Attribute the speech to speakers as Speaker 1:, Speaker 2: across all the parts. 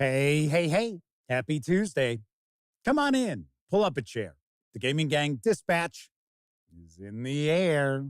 Speaker 1: Hey, hey, hey. Happy Tuesday. Come on in. Pull up a chair. The Gaming Gang Dispatch is in the air.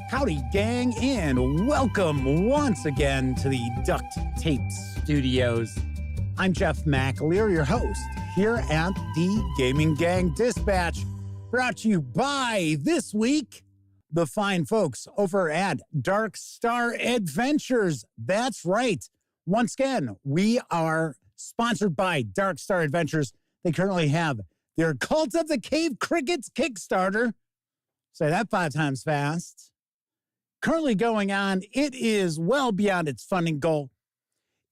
Speaker 1: Howdy, gang, and welcome once again to the Duct Tape Studios. I'm Jeff McAleer, your host, here at the Gaming Gang Dispatch, brought to you by, this week, the fine folks over at Dark Star Adventures. That's right. Once again, we are sponsored by Dark Star Adventures. They currently have their Cult of the Cave Crickets Kickstarter. Say that 5 times fast. Currently going on, it is well beyond its funding goal.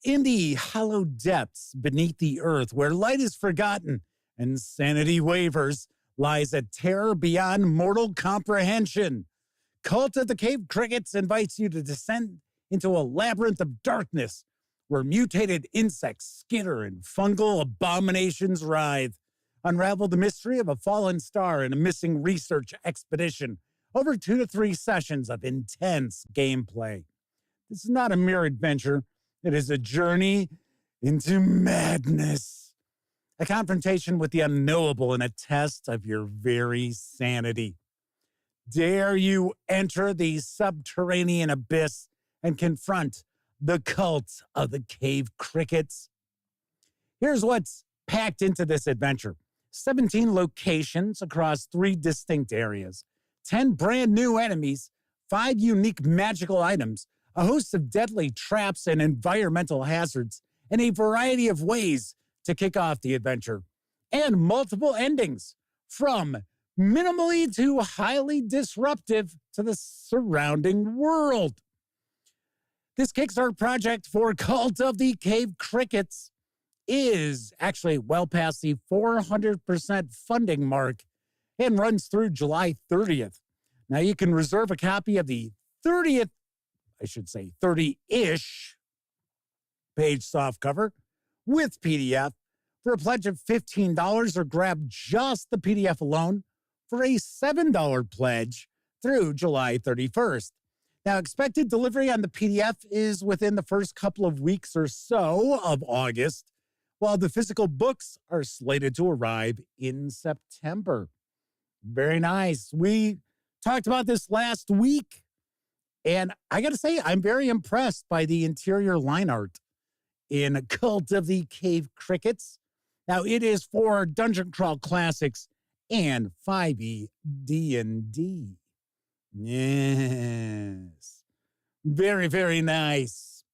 Speaker 1: In the hollow depths beneath the earth, where light is forgotten and sanity wavers, lies a terror beyond mortal comprehension. Cult of the Cave Crickets invites you to descend into a labyrinth of darkness, where mutated insects skitter and fungal abominations writhe. Unravel the mystery of a fallen star in a missing research expedition over 2 to 3 sessions of intense gameplay. This is not a mere adventure. It is a journey into madness, a confrontation with the unknowable and a test of your very sanity. Dare you enter the subterranean abyss and confront the cult of the cave crickets? Here's what's packed into this adventure. 17 locations across 3 distinct areas. 10 brand new enemies, 5 unique magical items, a host of deadly traps and environmental hazards, and a variety of ways to kick off the adventure. And multiple endings, from minimally to highly disruptive to the surrounding world. This Kickstarter project for Cult of the Cave Crickets is actually well past the 400% funding mark and runs through July 30th. Now you can reserve a copy of the 30-ish page softcover with PDF for a pledge of $15, or grab just the PDF alone for a $7 pledge through July 31st. Now, expected delivery on the PDF is within the first couple of weeks or so of August, while the physical books are slated to arrive in September. Very nice. We talked about this last week, and I got to say, I'm very impressed by the interior line art in Cult of the Cave Crickets. Now, it is for Dungeon Crawl Classics and 5e D&D. Yes. Very, very nice.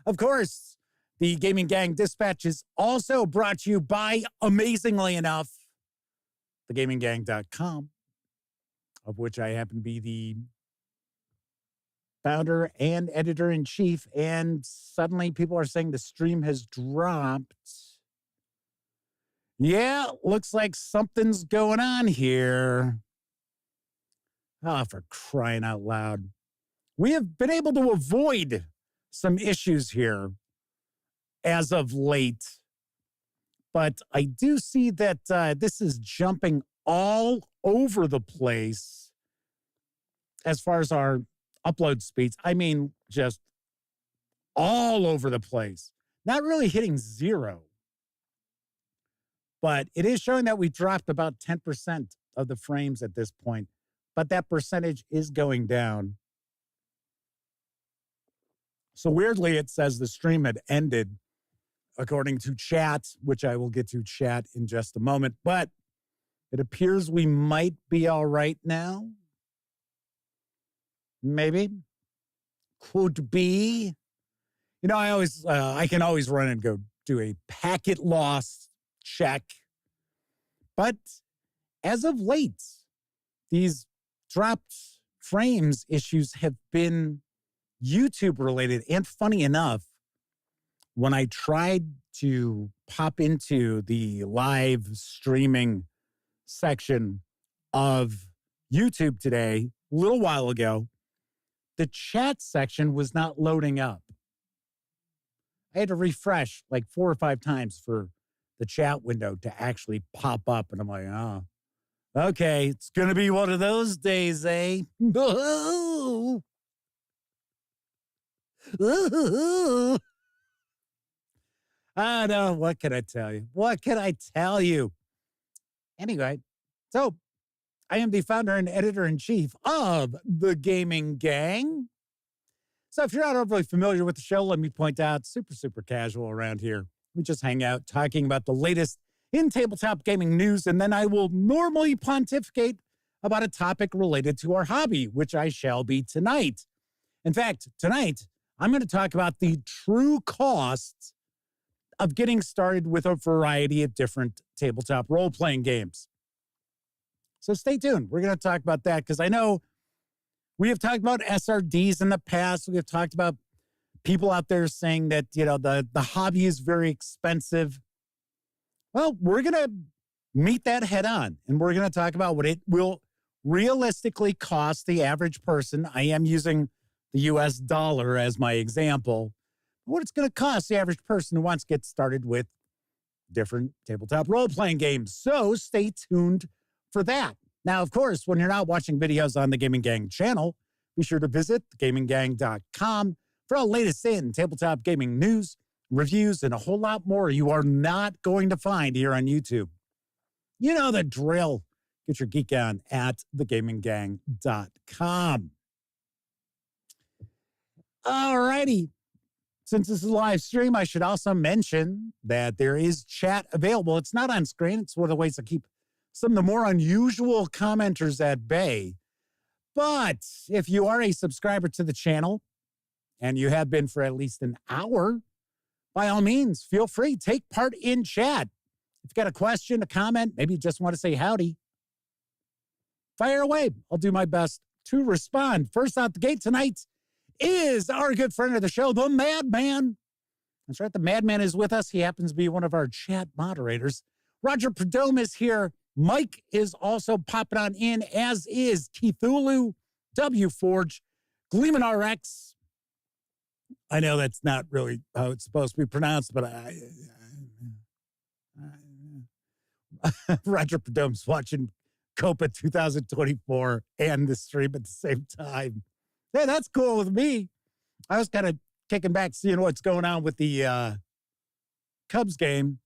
Speaker 1: Of course, the Gaming Gang Dispatch is also brought to you by, amazingly enough, thegaminggang.com, of which I happen to be the founder and editor-in-chief, and suddenly people are saying the stream has dropped. Yeah, looks like something's going on here. Oh, for crying out loud. We have been able to avoid some issues here as of late. But I do see that this is jumping all over the place as far as our upload speeds. I mean, just all over the place. Not really hitting 0. But it is showing that we dropped about 10% of the frames at this point. But that percentage is going down. So weirdly, it says the stream had ended, according to chat, which I will get to chat in just a moment. But it appears we might be all right now. Maybe. Could be. You know, I can always run and go do a packet loss check. But as of late, these dropped frames issues have been YouTube related. And funny enough, when I tried to pop into the live streaming section of YouTube today, a little while ago, the chat section was not loading up. I had to refresh like 4 or 5 times for the chat window to actually pop up. And I'm like, oh, okay, it's going to be one of those days, eh? I know. What can I tell you? What can I tell you? Anyway, so I am the founder and editor-in-chief of The Gaming Gang. So if you're not overly familiar with the show, let me point out, super casual around here. We just hang out talking about the latest in tabletop gaming news, and then I will normally pontificate about a topic related to our hobby, which I shall be tonight. In fact, tonight, I'm going to talk about the true costs of getting started with a variety of different tabletop role-playing games. So stay tuned. We're going to talk about that because I know we have talked about SRDs in the past. We have talked about people out there saying that, the hobby is very expensive. Well, we're going to meet that head on, and we're going to talk about what it will realistically cost the average person. I am using the US dollar as my example. What it's going to cost the average person who wants to get started with different tabletop role-playing games. So stay tuned for that. Now, of course, when you're not watching videos on the Gaming Gang channel, be sure to visit thegaminggang.com for all latest in tabletop gaming news, reviews, and a whole lot more you are not going to find here on YouTube. You know the drill. Get your geek on at thegaminggang.com. All righty. Since this is a live stream, I should also mention that there is chat available. It's not on screen. It's one of the ways to keep some of the more unusual commenters at bay. But if you are a subscriber to the channel, and you have been for at least an hour, by all means, feel free, take part in chat. If you've got a question, a comment, maybe you just want to say howdy, fire away. I'll do my best to respond. First out the gate tonight is our good friend of the show, the Madman. That's right, the Madman is with us. He happens to be one of our chat moderators. Roger Perdome is here. Mike is also popping on in, as is Keithulu, W Forge, Gleeman RX. I know that's not really how it's supposed to be pronounced, but Roger Perdome's watching Copa 2024 and the stream at the same time. Hey, that's cool with me. I was kind of kicking back, seeing what's going on with the Cubs game.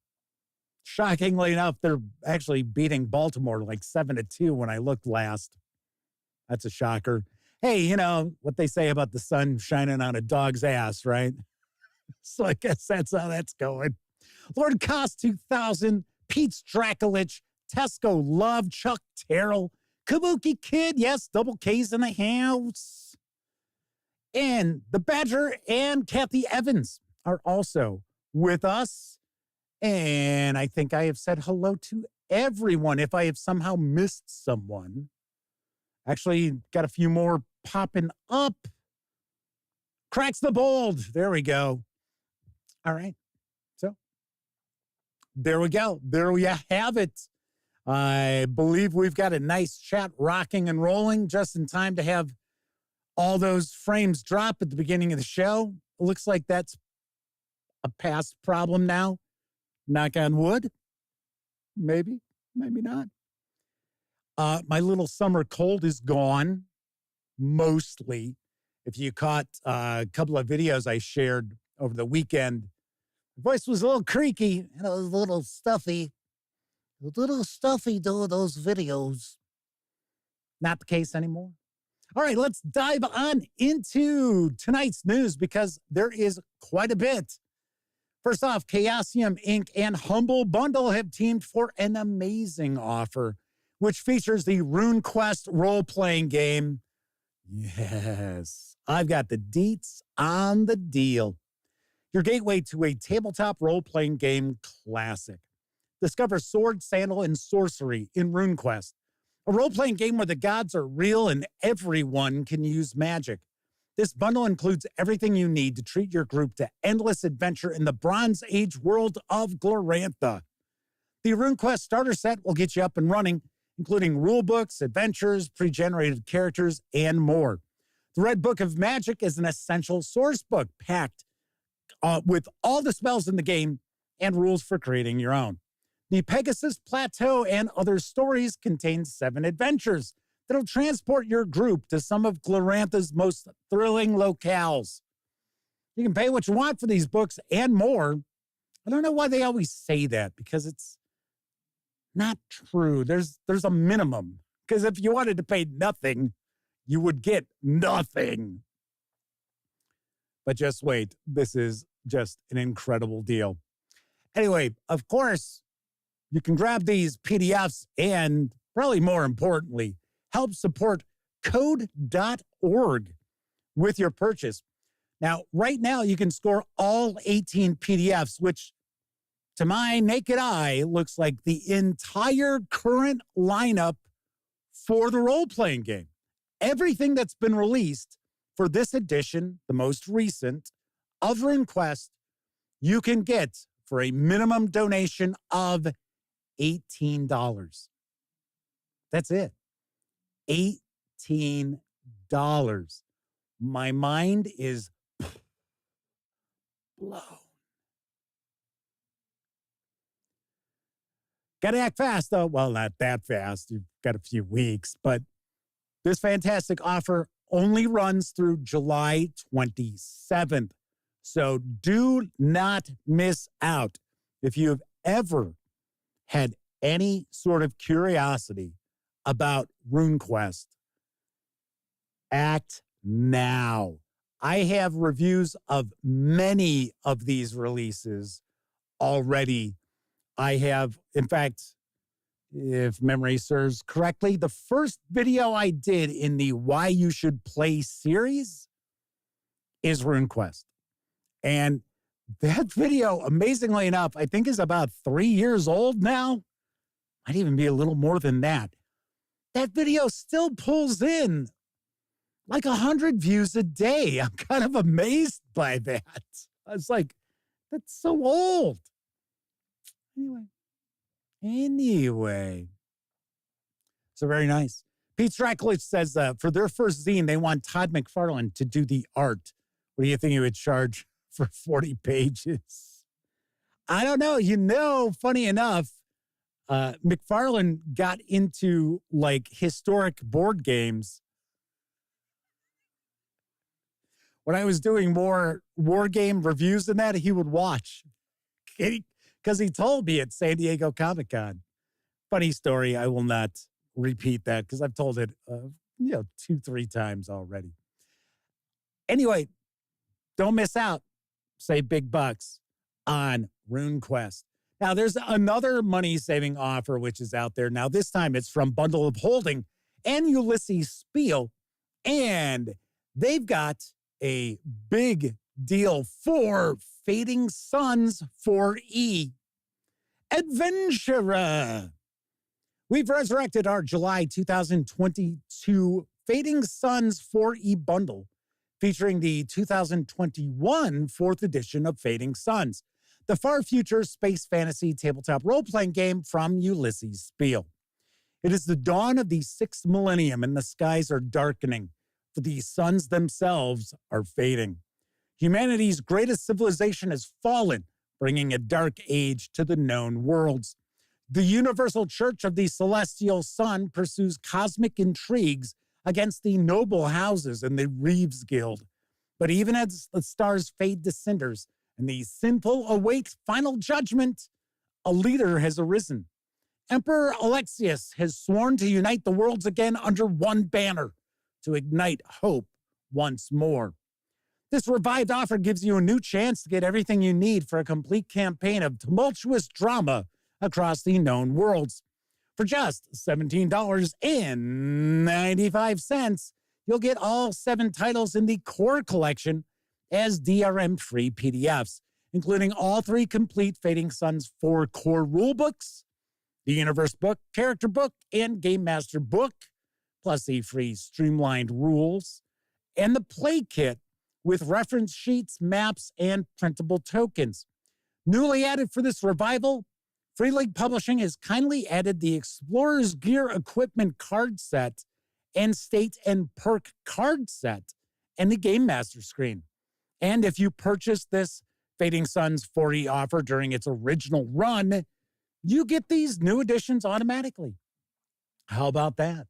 Speaker 1: Shockingly enough, they're actually beating Baltimore like 7-2 when I looked last. That's a shocker. Hey, you know what they say about the sun shining on a dog's ass, right? So I guess that's how that's going. Lord Cost 2000, Pete Strakulich, Tesco Love, Chuck Terrell, Kabuki Kid, yes, double K's in the house. And the Badger and Kathy Evans are also with us. And I think I have said hello to everyone. If I have somehow missed someone, actually got a few more popping up. Cracks the Bold. There we go. All right. So there we go. There we have it. I believe we've got a nice chat rocking and rolling just in time to have all those frames drop at the beginning of the show. It looks like that's a past problem now. Knock on wood. Maybe, maybe not. My little summer cold is gone, mostly. If you caught a couple of videos I shared over the weekend, the voice was a little creaky and it was a little stuffy. A little stuffy doing those videos. Not the case anymore. All right, let's dive on into tonight's news because there is quite a bit. First off, Chaosium Inc. and Humble Bundle have teamed for an amazing offer, which features the RuneQuest role-playing game. Yes, I've got the deets on the deal. Your gateway to a tabletop role-playing game classic. Discover sword, sandal, and sorcery in RuneQuest, a role-playing game where the gods are real and everyone can use magic. This bundle includes everything you need to treat your group to endless adventure in the Bronze Age world of Glorantha. The RuneQuest starter set will get you up and running, including rulebooks, adventures, pre-generated characters, and more. The Red Book of Magic is an essential source book packed with all the spells in the game and rules for creating your own. The Pegasus Plateau and Other Stories contains 7 adventures that'll transport your group to some of Glorantha's most thrilling locales. You can pay what you want for these books and more. I don't know why they always say that, because it's not true. There's a minimum, because if you wanted to pay nothing, you would get nothing. But just wait, this is just an incredible deal. Anyway, of course, you can grab these PDFs and, probably more importantly, help support code.org with your purchase. Now, right now, you can score all 18 PDFs, which to my naked eye looks like the entire current lineup for the role-playing game. Everything that's been released for this edition, the most recent, of RuneQuest, you can get for a minimum donation of $18. That's it. $18. My mind is blown. Got to act fast, though. Well, not that fast. You've got a few weeks, but this fantastic offer only runs through July 27th. So do not miss out. If you've ever had any sort of curiosity about RuneQuest, act now. I have reviews of many of these releases already. I have, in fact, if memory serves correctly, the first video I did in the Why You Should Play series is RuneQuest. And that video, amazingly enough, I think is about 3 years old now. Might even be a little more than that. That video still pulls in like 100 views a day. I'm kind of amazed by that. I was like, that's so old. Anyway. So very nice. Pete Straklich says for their first zine, they want Todd McFarlane to do the art. What do you think he would charge for 40 pages? I don't know. You know, funny enough, McFarlane got into like historic board games. When I was doing more war game reviews than that, he would watch. Because he told me at San Diego Comic-Con. Funny story. I will not repeat that because I've told it 2-3 times already. Anyway, don't miss out. Save big bucks on RuneQuest. Now, there's another money-saving offer which is out there. Now, this time it's from Bundle of Holding and Ulisses Spiele. And they've got a big deal for Fading Suns 4E Adventurer. We've resurrected our July 2022 Fading Suns 4E bundle featuring the 2021 4th edition of Fading Suns, the far future space fantasy tabletop role-playing game from Ulisses Spiele. It is the dawn of the 6th millennium and the skies are darkening, for the suns themselves are fading. Humanity's greatest civilization has fallen, bringing a dark age to the known worlds. The Universal Church of the Celestial Sun pursues cosmic intrigues against the noble houses and the Reeves Guild. But even as the stars fade to cinders and the sinful await final judgment, a leader has arisen. Emperor Alexius has sworn to unite the worlds again under one banner, to ignite hope once more. This revived offer gives you a new chance to get everything you need for a complete campaign of tumultuous drama across the known worlds. For just $17.95, you'll get all 7 titles in the core collection as DRM-free PDFs, including all 3 complete Fading Suns 4 core rulebooks, the Universe book, Character book, and Game Master book, plus the free streamlined rules and the play kit with reference sheets, maps, and printable tokens. Newly added for this revival, Free League Publishing has kindly added the Explorer's Gear Equipment card set and State and Perk card set and the Game Master screen. And if you purchase this Fading Suns 40 offer during its original run, you get these new editions automatically. How about that?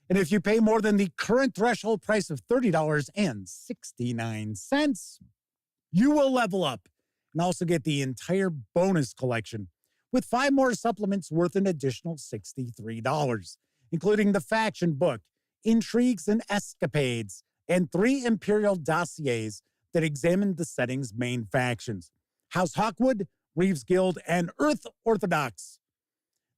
Speaker 1: And if you pay more than the current threshold price of $30.69, you will level up and also get the entire bonus collection with 5 more supplements worth an additional $63, including the faction book, Intrigues and Escapades, and 3 Imperial dossiers that examine the setting's main factions, House Hawkwood, Reeves Guild, and Earth Orthodox.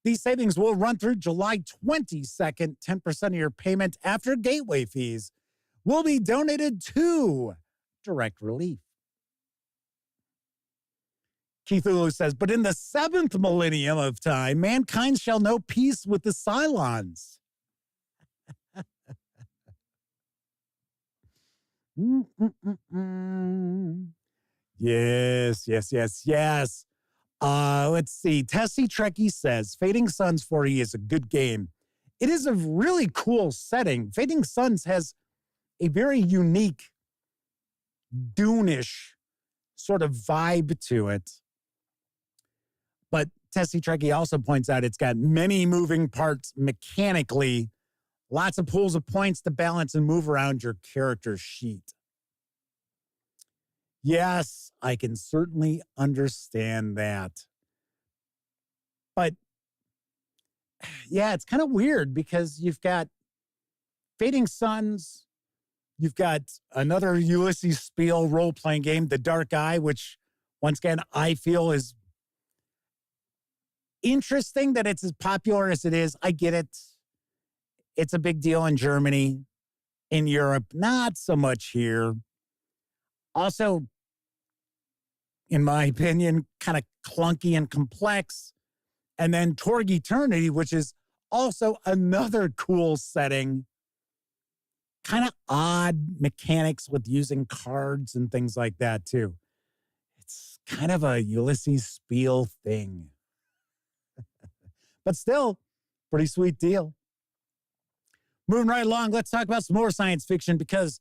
Speaker 1: These savings will run through July 22nd. 10% of your payment after gateway fees will be donated to Direct Relief. Keith Ulu says, but in the 7th millennium of time, mankind shall know peace with the Cylons. Yes. Let's see. Tessie Trekkie says, Fading Suns 40 is a good game. It is a really cool setting. Fading Suns has a very unique Dune-ish sort of vibe to it. But Tessie Trekkie also points out it's got many moving parts mechanically, lots of pools of points to balance and move around your character sheet. Yes, I can certainly understand that. But yeah, it's kind of weird because you've got Fading Suns, you've got another Ulisses Spiele role-playing game, The Dark Eye, which once again, I feel is interesting that it's as popular as it is. I get it. It's a big deal in Germany, in Europe, not so much here. Also, in my opinion, kind of clunky and complex. And then Torg Eternity, which is also another cool setting. Kind of odd mechanics with using cards and things like that, too. It's kind of a Ulisses Spiele thing. But still, pretty sweet deal. Moving right along, let's talk about some more science fiction because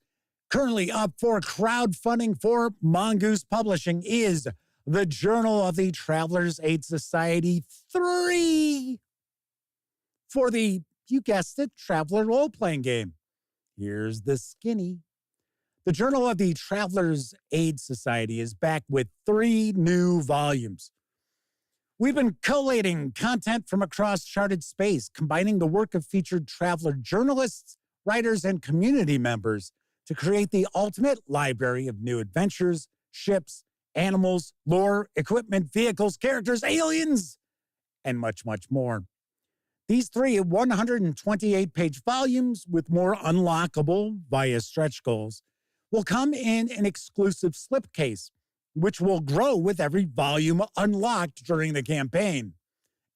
Speaker 1: currently up for crowdfunding for Mongoose Publishing is the Journal of the Traveler's Aid Society 3 for the, you guessed it, Traveler role-playing game. Here's the skinny. The Journal of the Traveler's Aid Society is back with 3 new volumes. We've been collating content from across charted space, combining the work of featured traveler journalists, writers, and community members to create the ultimate library of new adventures, ships, animals, lore, equipment, vehicles, characters, aliens, and much, much more. These 3 128-page volumes with more unlockable via stretch goals will come in an exclusive slipcase, which will grow with every volume unlocked during the campaign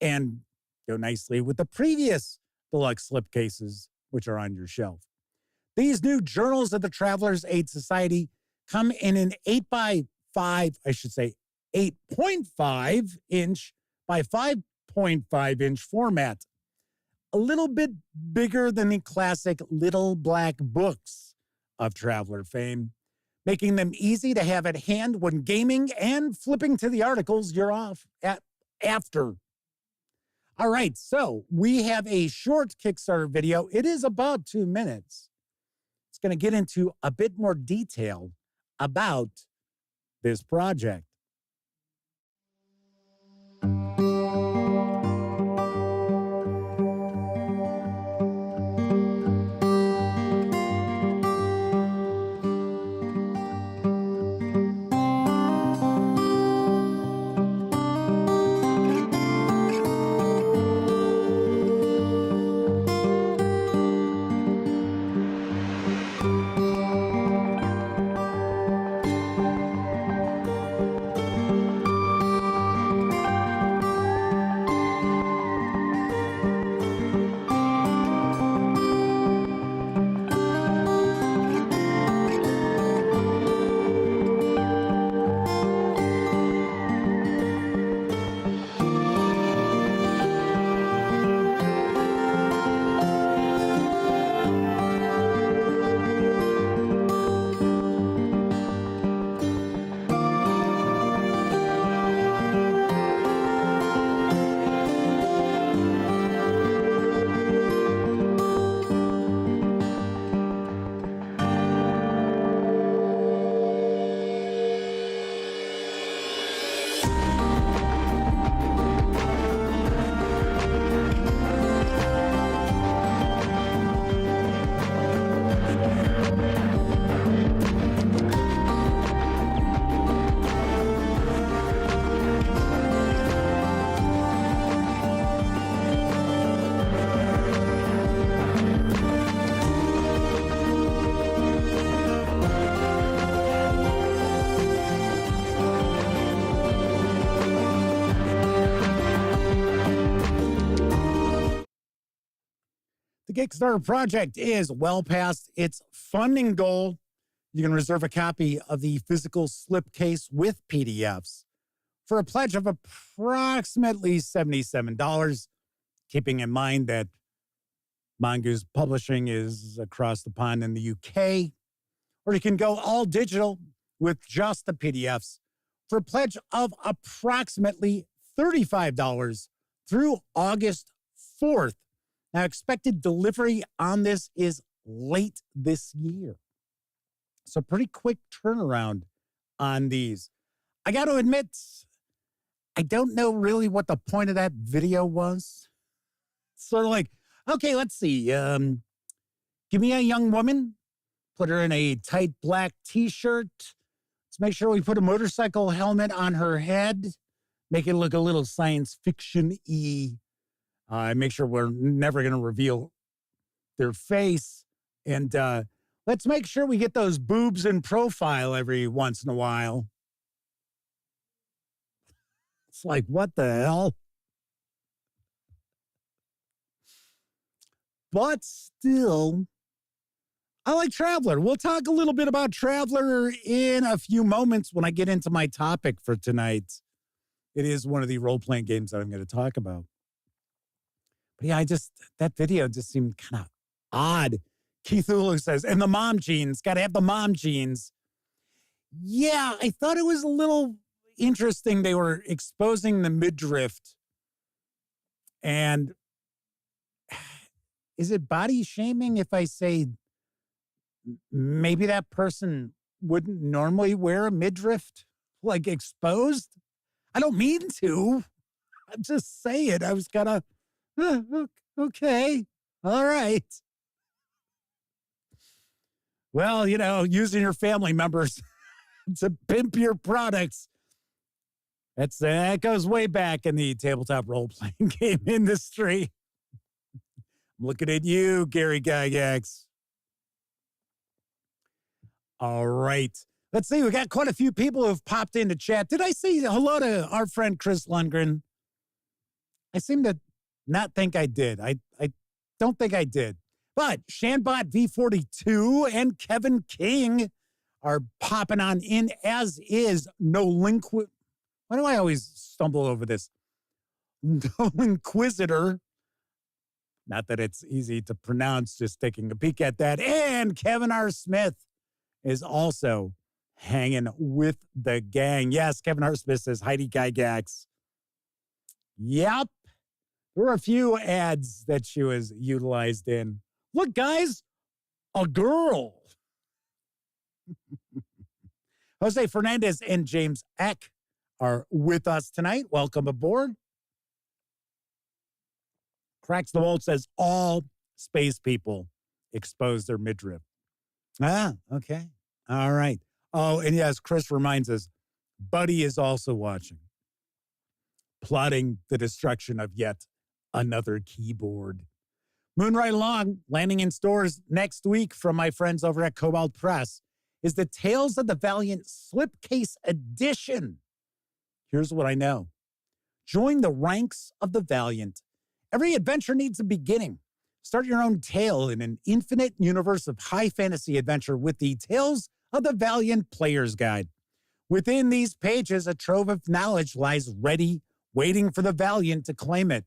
Speaker 1: and go nicely with the previous deluxe slipcases, which are on your shelf. These new Journals of the Traveler's Aid Society come in an 8.5 inch by 5.5 inch format, a little bit bigger than the classic little black books of Traveler fame, making them easy to have at hand when gaming and flipping to the articles you're off at after. All right, so we have a short Kickstarter video. It is about 2 minutes. It's going to get into a bit more detail about this project. The Kickstarter project is well past its funding goal. You can reserve a copy of the physical slipcase with PDFs for a pledge of approximately $77, keeping in mind that Mongoose Publishing is across the pond in the UK. Or you can go all digital with just the PDFs for a pledge of approximately $35 through August 4th. Now, expected delivery on this is late this year. So pretty quick turnaround on these. I got to admit, I don't know really what the point of that video was. Sort of like, okay, let's see. Give me a young woman, put her in a tight black t-shirt. Let's make sure we put a motorcycle helmet on her head, make it look a little science fiction-y. Make sure we're never going to reveal their face. And let's make sure we get those boobs in profile every once in a while. It's like, what the hell? But still, I like Traveler. We'll talk a little bit about Traveler in a few moments when I get into my topic for tonight. It is one of the role-playing games that I'm going to talk about. But yeah, that video just seemed kind of odd. Keith Hulu says, and the mom jeans, got to have the mom jeans. Yeah, I thought it was a little interesting. They were exposing the midriff. And is it body shaming if I say maybe that person wouldn't normally wear a midriff, like exposed? I don't mean to. I'm just saying. I was kind of, okay, all right. Well, using your family members to pimp your products. That goes way back in the tabletop role-playing game industry. I'm looking at you, Gary Gygax. All right. Let's see. We got quite a few people who have popped into chat. Did I say hello to our friend Chris Lundgren? I seem to not think I did. I don't think I did. But Shanbot V42 and Kevin King are popping on in, as is No Linqu... Why do I always stumble over this? No Inquisitor. Not that it's easy to pronounce, just taking a peek at that. And Kevin R. Smith is also hanging with the gang. Yes, Kevin R. Smith says, Heidi Gygax. Yep. There were a few ads that she was utilized in. Look, guys, a girl. Jose Fernandez and James Eck are with us tonight. Welcome aboard. Cracks the Bolt says all space people expose their midriff. Ah, okay. All right. Oh, and yes, Chris reminds us, Buddy is also watching, plotting the destruction of yet another keyboard. Moon right along, landing in stores next week from my friends over at Kobold Press, is the Tales of the Valiant Slipcase Edition. Here's what I know. Join the ranks of the Valiant. Every adventure needs a beginning. Start your own tale in an infinite universe of high fantasy adventure with the Tales of the Valiant Player's Guide. Within these pages, a trove of knowledge lies ready, waiting for the Valiant to claim it.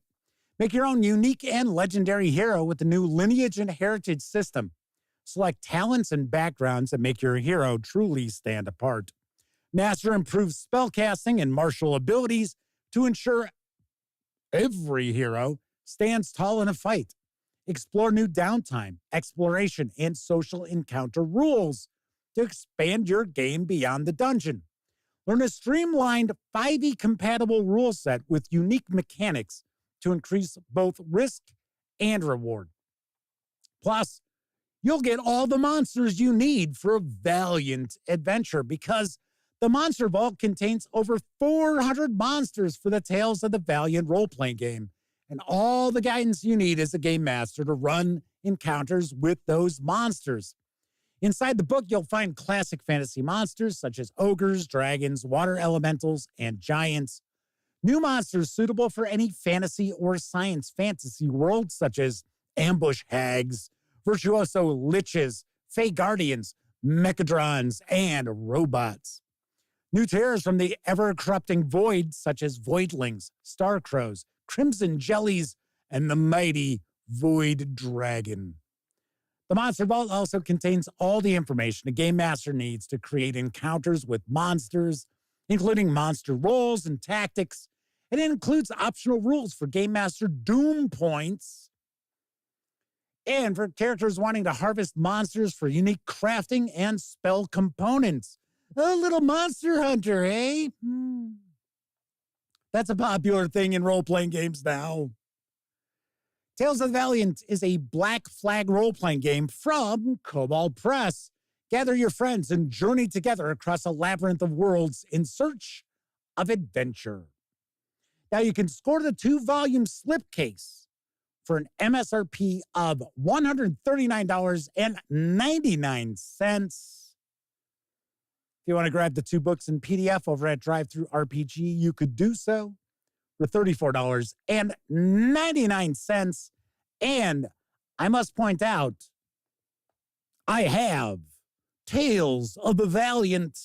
Speaker 1: Make your own unique and legendary hero with the new lineage and heritage system. Select talents and backgrounds that make your hero truly stand apart. Master improved spellcasting and martial abilities to ensure every hero stands tall in a fight. Explore new downtime, exploration, and social encounter rules to expand your game beyond the dungeon. Learn a streamlined 5e-compatible rule set with unique mechanics to increase both risk and reward. Plus, you'll get all the monsters you need for a valiant adventure because the Monster Vault contains over 400 monsters for the Tales of the Valiant role-playing game, and all the guidance you need as a game master to run encounters with those monsters. Inside the book, you'll find classic fantasy monsters such as ogres, dragons, water elementals, and giants. New monsters suitable for any fantasy or science fantasy world such as ambush hags, virtuoso liches, fey guardians, mechadrons, and robots. New terrors from the ever-corrupting void, such as voidlings, starcrows, crimson jellies, and the mighty void dragon. The Monster Vault also contains all the information a game master needs to create encounters with monsters, including monster roles and tactics. It includes optional rules for Game Master Doom points and for characters wanting to harvest monsters for unique crafting and spell components. A little monster hunter, eh? That's a popular thing in role-playing games now. Tales of the Valiant is a Black Flag role-playing game from Kobold Press. Gather your friends and journey together across a labyrinth of worlds in search of adventure. Now you can score the 2-volume slipcase for an MSRP of $139.99. If you want to grab the 2 books in PDF over at DriveThruRPG, you could do so for $34.99. And I must point out, I have Tales of the Valiant,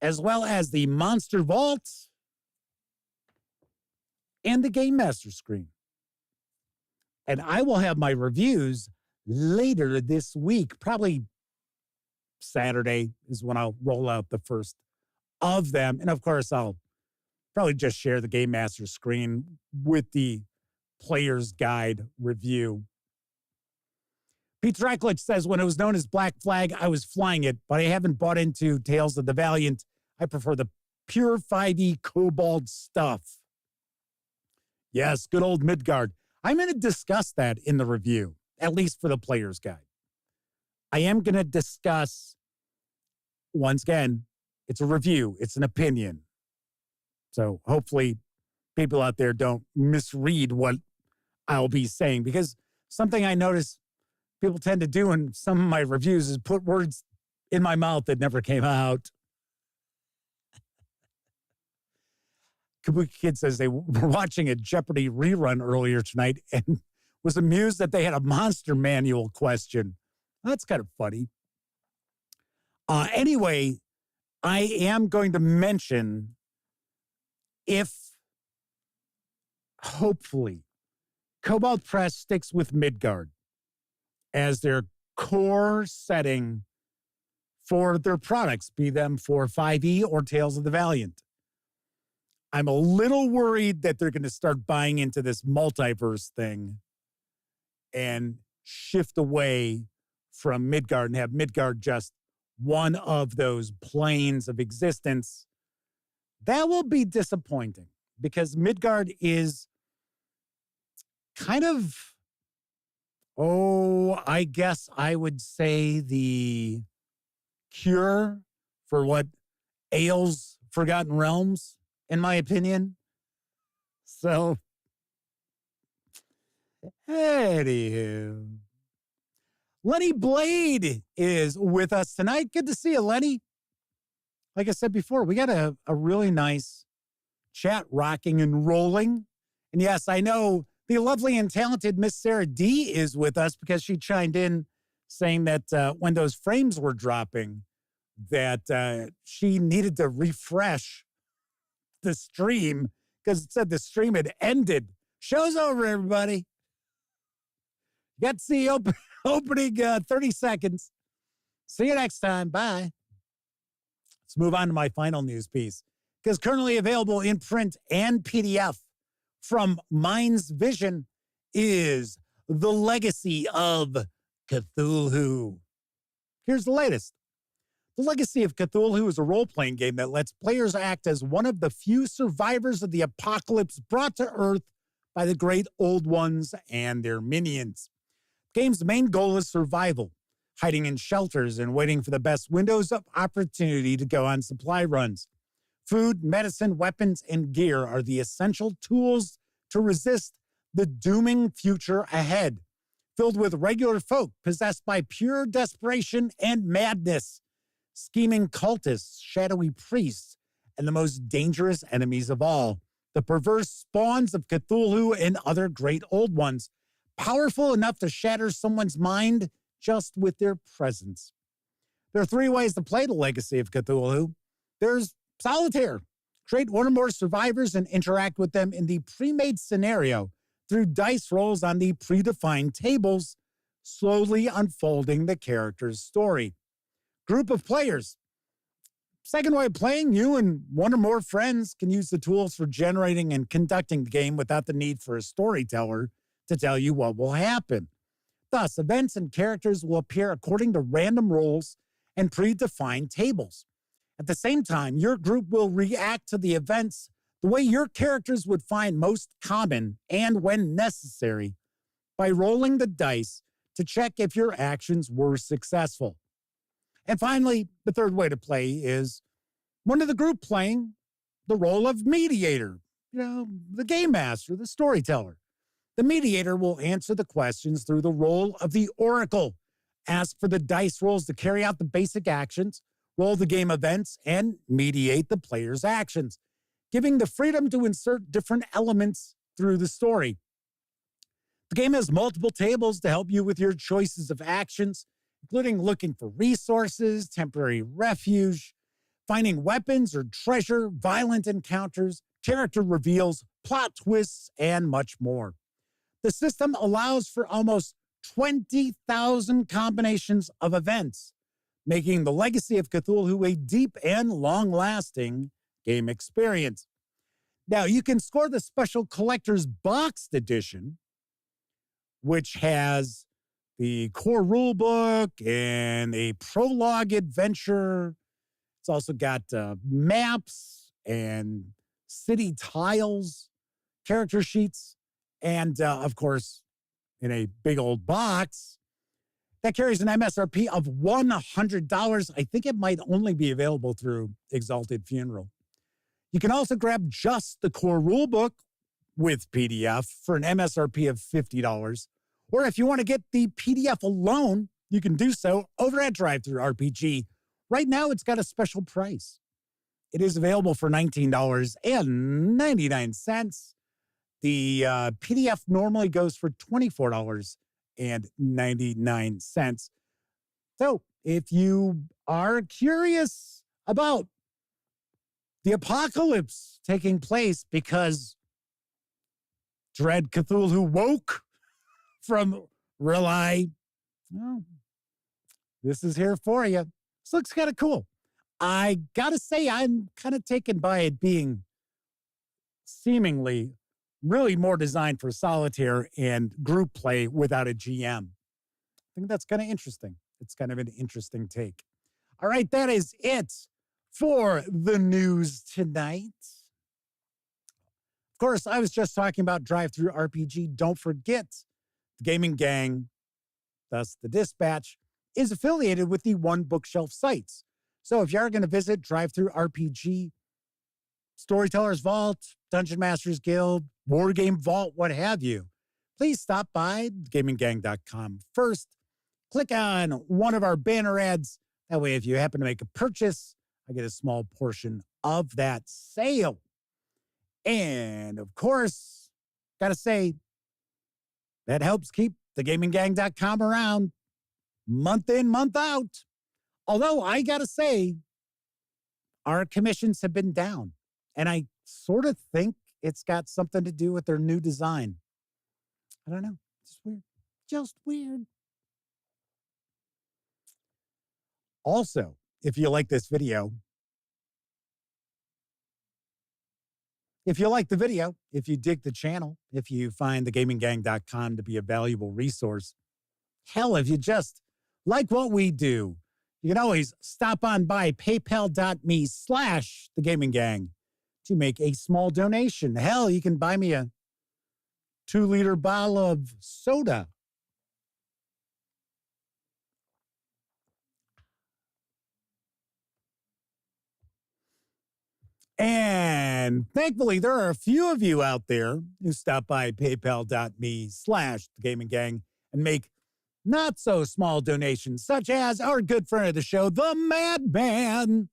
Speaker 1: as well as the Monster Vault and the Game Master screen. And I will have my reviews later this week. Probably Saturday is when I'll roll out the first of them. And of course, I'll probably just share the Game Master screen with the Player's Guide review. Pete Draklich says, when it was known as Black Flag, I was flying it, but I haven't bought into Tales of the Valiant. I prefer the pure 5e Kobold stuff. Yes, good old Midgard. I'm going to discuss that in the review, at least for the Player's Guide. I am going to discuss, once again, it's a review, it's an opinion. So hopefully people out there don't misread what I'll be saying, because something I notice people tend to do in some of my reviews is put words in my mouth that never came out. Kabuki Kid says they were watching a Jeopardy rerun earlier tonight and was amused that they had a monster manual question. That's kind of funny. Anyway, I am going to mention if, hopefully, Kobold Press sticks with Midgard as their core setting for their products, be them for 5e or Tales of the Valiant. I'm a little worried that they're going to start buying into this multiverse thing and shift away from Midgard and have Midgard just one of those planes of existence. That will be disappointing because Midgard is kind of, I guess I would say the cure for what ails Forgotten Realms, in my opinion. So, anywho, Lenny Blade is with us tonight. Good to see you, Lenny. Like I said before, we got a really nice chat rocking and rolling. And yes, I know the lovely and talented Miss Sarah D is with us because she chimed in saying that when those frames were dropping, that she needed to refresh the stream because it said the stream had ended. Show's over, everybody. Got to see opening 30 seconds. See you next time. Bye. Let's move on to my final news piece, because currently available in print and PDF from Mind's Vision is The Legacy of Cthulhu. Here's the latest. The Legacy of Cthulhu is a role-playing game that lets players act as one of the few survivors of the apocalypse brought to Earth by the great old ones and their minions. The game's main goal is survival, hiding in shelters and waiting for the best windows of opportunity to go on supply runs. Food, medicine, weapons, and gear are the essential tools to resist the dooming future ahead, filled with regular folk possessed by pure desperation and madness, scheming cultists, shadowy priests, and the most dangerous enemies of all, the perverse spawns of Cthulhu and other great old ones. powerful enough to shatter someone's mind just with their presence. There are 3 ways to play the Legacy of Cthulhu. There's solitaire. Create one or more survivors and interact with them in the pre-made scenario through dice rolls on the predefined tables, slowly unfolding the character's story. Group of players. Second way of playing, you and one or more friends can use the tools for generating and conducting the game without the need for a storyteller to tell you what will happen. Thus, events and characters will appear according to random rolls and predefined tables. At the same time, your group will react to the events the way your characters would find most common and when necessary by rolling the dice to check if your actions were successful. And finally, the third way to play is one of the group playing the role of mediator, the game master, the storyteller. The mediator will answer the questions through the role of the oracle, ask for the dice rolls to carry out the basic actions, roll the game events, and mediate the player's actions, giving the freedom to insert different elements through the story. The game has multiple tables to help you with your choices of actions, including looking for resources, temporary refuge, finding weapons or treasure, violent encounters, character reveals, plot twists, and much more. The system allows for almost 20,000 combinations of events, making the Legacy of Cthulhu a deep and long-lasting game experience. Now, you can score the special collector's boxed edition, which has the core rulebook and a prologue adventure. It's also got maps and city tiles, character sheets, and, of course, in a big old box that carries an MSRP of $100. I think it might only be available through Exalted Funeral. You can also grab just the core rulebook with PDF for an MSRP of $50. Or if you want to get the PDF alone, you can do so over at DriveThruRPG. Right now, it's got a special price. It is available for $19.99. The PDF normally goes for $24.99. So if you are curious about the apocalypse taking place because Dread Cthulhu woke from Relay, well, this is here for you. This looks kind of cool. I gotta say, I'm kind of taken by it being seemingly really more designed for solitaire and group play without a GM. I think that's kind of interesting. It's kind of an interesting take. All right, that is it for the news tonight. Of course, I was just talking about DriveThruRPG. Don't forget, the Gaming Gang, thus the Dispatch, is affiliated with the One Bookshelf sites. So if you are going to visit DriveThruRPG, Storyteller's Vault, Dungeon Masters Guild, War Game Vault, what have you, please stop by gaminggang.com first. Click on one of our banner ads. That way, if you happen to make a purchase, I get a small portion of that sale. And of course, got to say, that helps keep thegaminggang.com around month in, month out. Although I got to say, our commissions have been down. And I sort of think it's got something to do with their new design. I don't know. It's weird. Just weird. Also, if you like this video, if you like the video, if you dig the channel, if you find thegaminggang.com to be a valuable resource, hell, if you just like what we do, you can always stop on by paypal.me/thegaminggang to make a small donation. Hell, you can buy me a 2-liter bottle of soda. And thankfully, there are a few of you out there who stop by paypal.me/thegaminggang and make not so small donations, such as our good friend of the show, the Madman.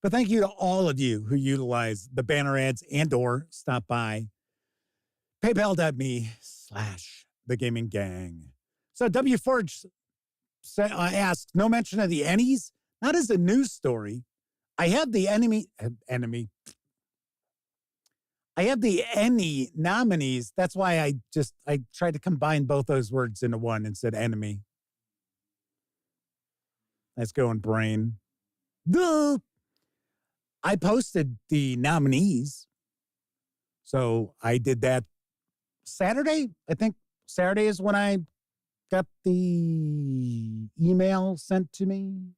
Speaker 1: But thank you to all of you who utilize the banner ads and or stop by PayPal.me/thegaminggang. So WForge asks, no mention of the Ennies? Not as a news story. I have the enemy. I have the Ennie nominees. That's why I tried to combine both those words into one and said enemy. Let's go in brain. Duh. I posted the nominees. So I did that Saturday. I think Saturday is when I got the email sent to me.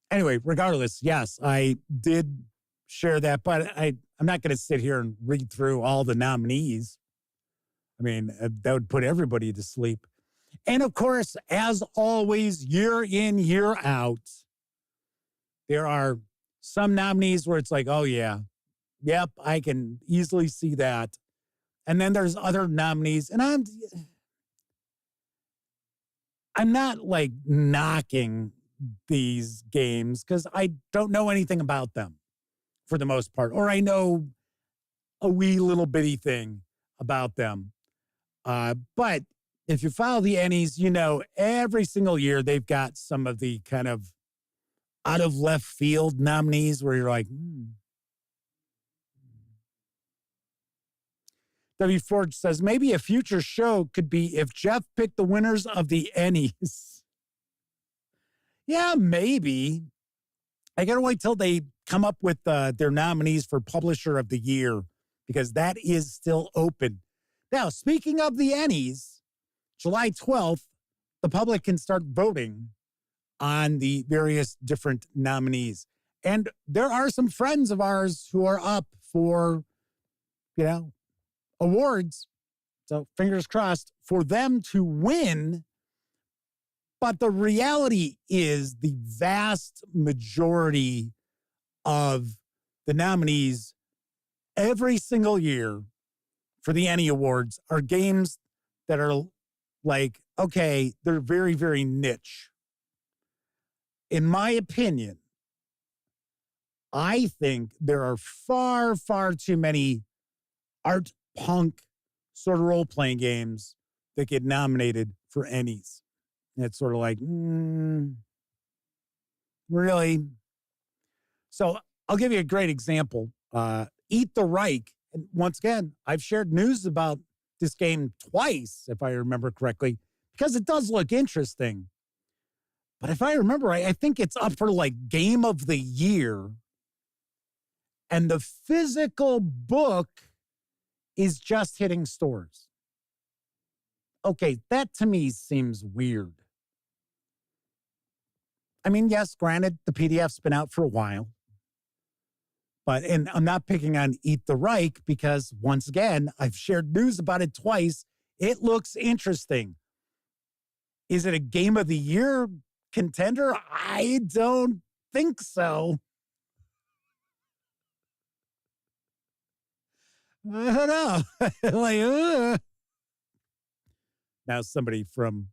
Speaker 1: Anyway, regardless, yes, I did share that, but I'm not going to sit here and read through all the nominees. I mean, that would put everybody to sleep. And of course, as always, year in, year out, there are some nominees where it's like, oh yeah, yep, I can easily see that. And then there's other nominees, and I'm not like knocking these games because I don't know anything about them for the most part, or I know a wee little bitty thing about them. But if you follow the Ennies, you know, every single year they've got some of the kind of out of left field nominees where you're like, W. Forge says, maybe a future show could be if Jeff picked the winners of the Ennies. Yeah, maybe. I got to wait till they come up with their nominees for Publisher of the Year, because that is still open. Now, speaking of the Ennies, July 12th, the public can start voting on the various different nominees. And there are some friends of ours who are up for, awards. So fingers crossed for them to win. But the reality is the vast majority of the nominees every single year for the Ennie Awards are games that are like, okay, they're very, very niche. In my opinion, I think there are far, far too many art punk sort of role-playing games that get nominated for Ennies. And it's sort of like, really? So I'll give you a great example. Eat the Reich. And once again, I've shared news about this game twice, if I remember correctly, because it does look interesting. But if I remember right, I think it's up for like Game of the Year. And the physical book is just hitting stores. Okay, that to me seems weird. I mean, yes, granted, the PDF's been out for a while. And I'm not picking on Eat the Reich because, once again, I've shared news about it twice. It looks interesting. Is it a Game of the Year contender? I don't think so. I don't know. Now somebody from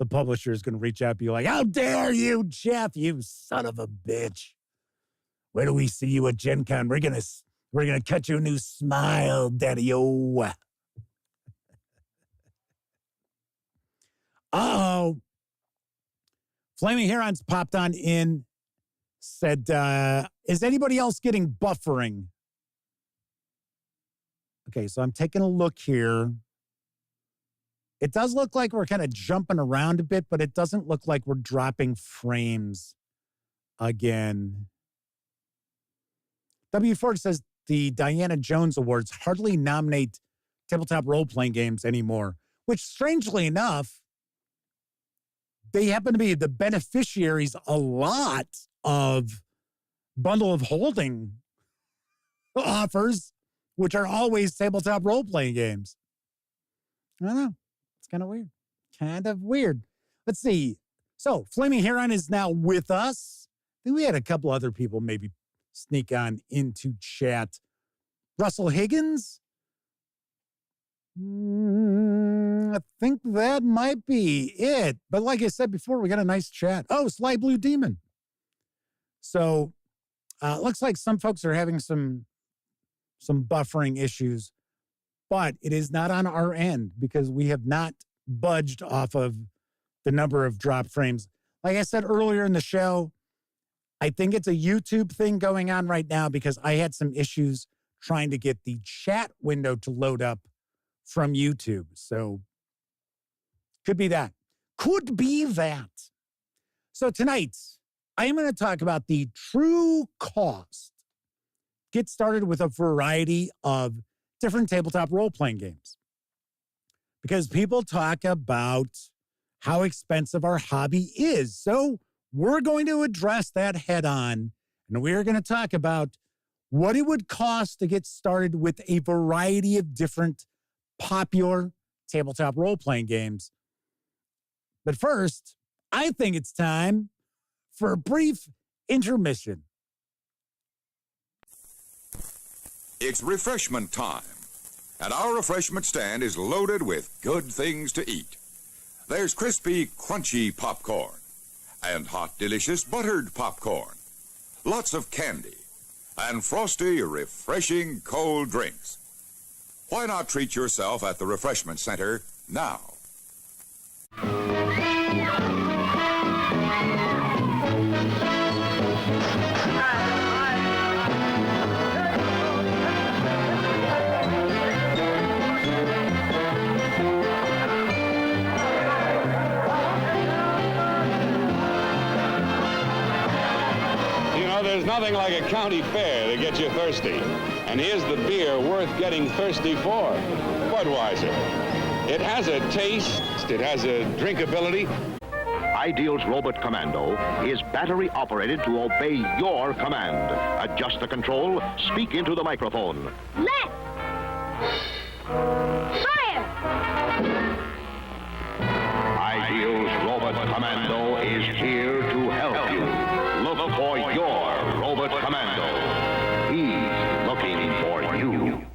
Speaker 1: the publisher is going to reach out and be like, how dare you, Jeff, you son of a bitch. Where do we see you at Gen Con? We're gonna cut you a new smile, Daddy-o. Uh-oh. Flaming Herons popped on in, said, is anybody else getting buffering? Okay, so I'm taking a look here. It does look like we're kind of jumping around a bit, but it doesn't look like we're dropping frames again. W. Ford says the Diana Jones Awards hardly nominate tabletop role-playing games anymore, which, strangely enough, they happen to be the beneficiaries a lot of bundle of holding offers, which are always tabletop role-playing games. I don't know. It's kind of weird. Kind of weird. Let's see. So, Flaming Heron is now with us. I think we had a couple other people maybe sneak on into chat. Russell Higgins? I think that might be it. But like I said before, we got a nice chat. Oh, Sly Blue Demon. So, looks like some folks are having some buffering issues. but it is not on our end because we have not budged off of the number of drop frames. Like I said earlier in the show, I think it's a YouTube thing going on right now because I had some issues trying to get the chat window to load up from YouTube. So could be that. Could be that. So tonight, I am going to talk about the true cost. Get started with a variety of different tabletop role-playing games. Because people talk about how expensive our hobby is. So we're going to address that head on, and we're going to talk about what it would cost to get started with a variety of different popular tabletop role-playing games. But first, I think it's time for a brief intermission.
Speaker 2: It's refreshment time, and our refreshment stand is loaded with good things to eat. There's crispy, crunchy popcorn and hot, delicious buttered popcorn, lots of candy, and frosty, refreshing cold drinks. Why not treat yourself at the Refreshment Center now?
Speaker 3: There's nothing like a county fair to get you thirsty. And here's the beer worth getting thirsty for. Budweiser. It has a taste, it has a drinkability.
Speaker 4: Ideal's Robot Commando is battery operated to obey your command. Adjust the control, speak into the microphone.
Speaker 5: Left! Fire!
Speaker 4: Ideal's Robot Commando is here to help you. Look for your Robot Commando. He's looking for you.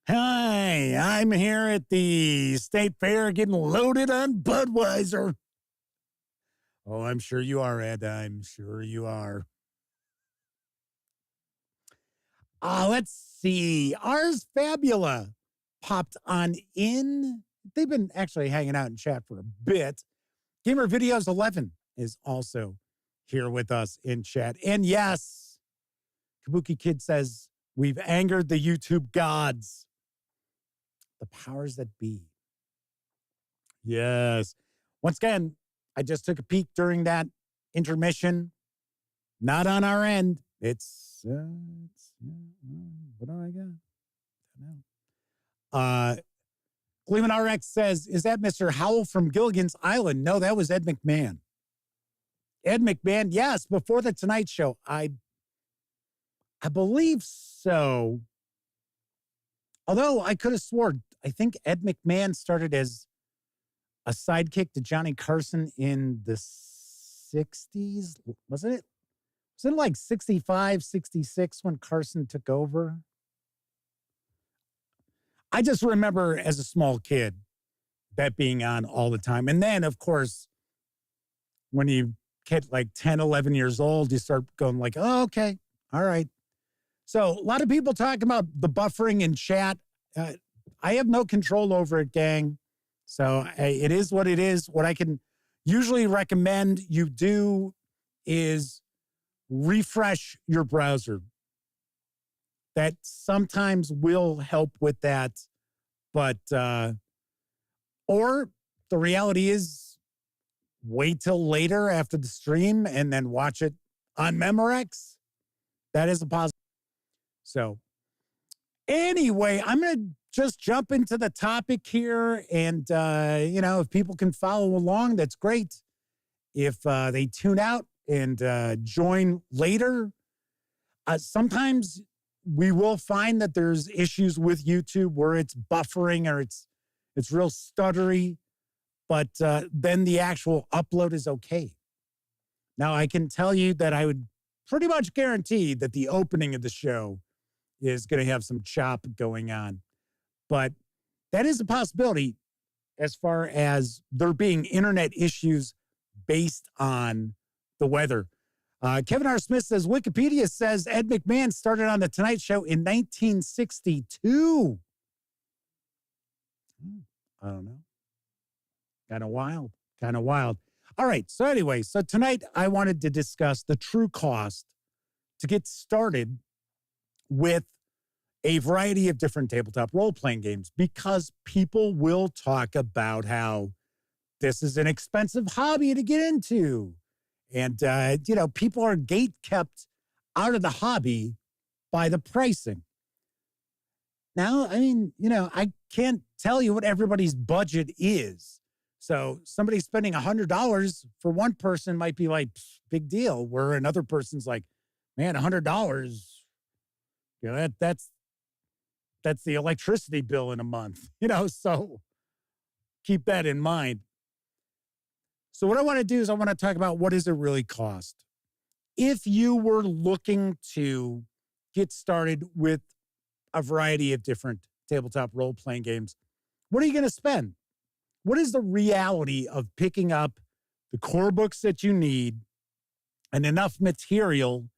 Speaker 1: Hi, I'm here at the State Fair getting loaded on Budweiser. Oh, I'm sure you are, Ed. I'm sure you are. Let's see. Ars Fabula popped on in. They've been actually hanging out in chat for a bit. Gamer Videos 11 is also here with us in chat. And yes, Kabuki Kid says, we've angered the YouTube gods. The powers that be. Yes. Once again, I just took a peek during that intermission. Not on our end. What do I got? Gleeman RX says, is that Mr. Howell from Gilligan's Island? No, that was Ed McMahon. Ed McMahon, yes, before the Tonight Show. I believe so. Although I could have sworn, I think Ed McMahon started as a sidekick to Johnny Carson in the 60s. Wasn't it? Was it like 65, 66 when Carson took over? I just remember as a small kid that being on all the time. And then, of course, when you get like 10, 11 years old, you start going like, oh, okay, all right. So a lot of people talk about the buffering in chat. I have no control over it, gang. So it is what it is. What I can usually recommend you do is refresh your browser. That sometimes will help with that. But, or the reality is wait till later after the stream and then watch it on Memorex. That is a positive. So anyway, I'm going to just jump into the topic here. And, if people can follow along, that's great. If they tune out and join later, sometimes we will find that there's issues with YouTube where it's buffering or it's real stuttery, but then the actual upload is okay. Now, I can tell you that I would pretty much guarantee that the opening of the show is going to have some chop going on. But that is a possibility as far as there being internet issues based on the weather. Kevin R. Smith says, Wikipedia says Ed McMahon started on The Tonight Show in 1962. I don't know. Kind of wild. All right. So anyway, so tonight I wanted to discuss the true cost to get started with a variety of different tabletop role-playing games, because people will talk about how this is an expensive hobby to get into. And, people are gate-kept out of the hobby by the pricing. Now, I mean, I can't tell you what everybody's budget is. So somebody spending $100 for one person might be like, big deal, where another person's like, man, $100, that's the electricity bill in a month, so keep that in mind. So what I want to do is I want to talk about what does it really cost. If you were looking to get started with a variety of different tabletop role-playing games, what are you going to spend? What is the reality of picking up the core books that you need and enough material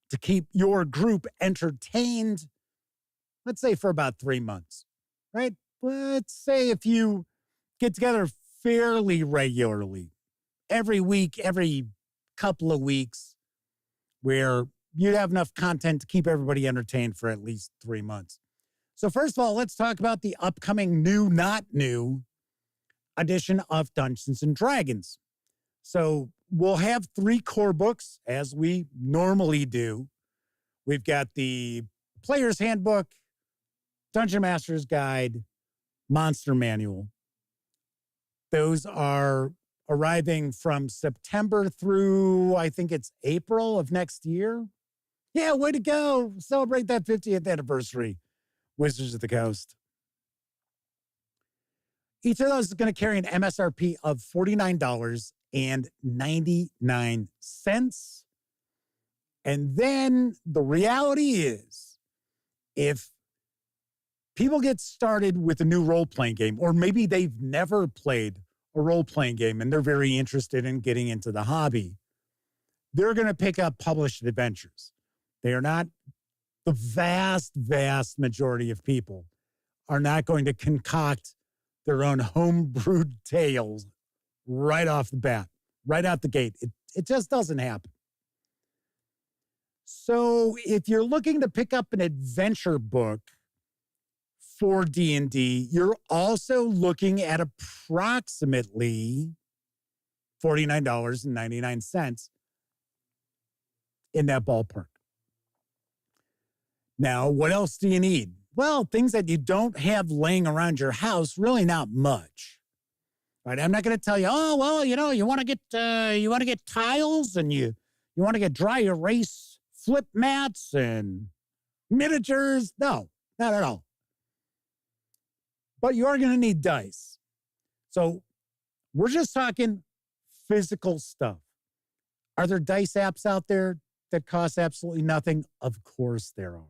Speaker 1: to keep your group entertained, let's say for about 3 months, right? Let's say if you get together fairly regularly, every week, every couple of weeks, where you'd have enough content to keep everybody entertained for at least 3 months. So first of all, let's talk about the upcoming not new edition of Dungeons and Dragons. So we'll have 3 core books, as we normally do. We've got the Player's Handbook, Dungeon Master's Guide, Monster Manual. Those are arriving from September through, I think it's April of next year. Yeah, way to go. Celebrate that 50th anniversary, Wizards of the Coast. Each of those is going to carry an MSRP of $49.99. And then the reality is, if people get started with a new role-playing game, or maybe they've never played a role-playing game and they're very interested in getting into the hobby, they're going to pick up published adventures. They are not, the vast, vast majority of people are not going to concoct their own home-brewed tales right off the bat, right out the gate. It just doesn't happen. So if you're looking to pick up an adventure book for D&D, you're also looking at approximately $49.99 in that ballpark. Now, what else do you need? Well, things that you don't have laying around your house, really not much. Right? I'm not going to tell you, oh, well, you want to get tiles, and you want to get dry erase flip mats and miniatures. No, not at all. But you are going to need dice. So we're just talking physical stuff. Are there dice apps out there that cost absolutely nothing? Of course there are.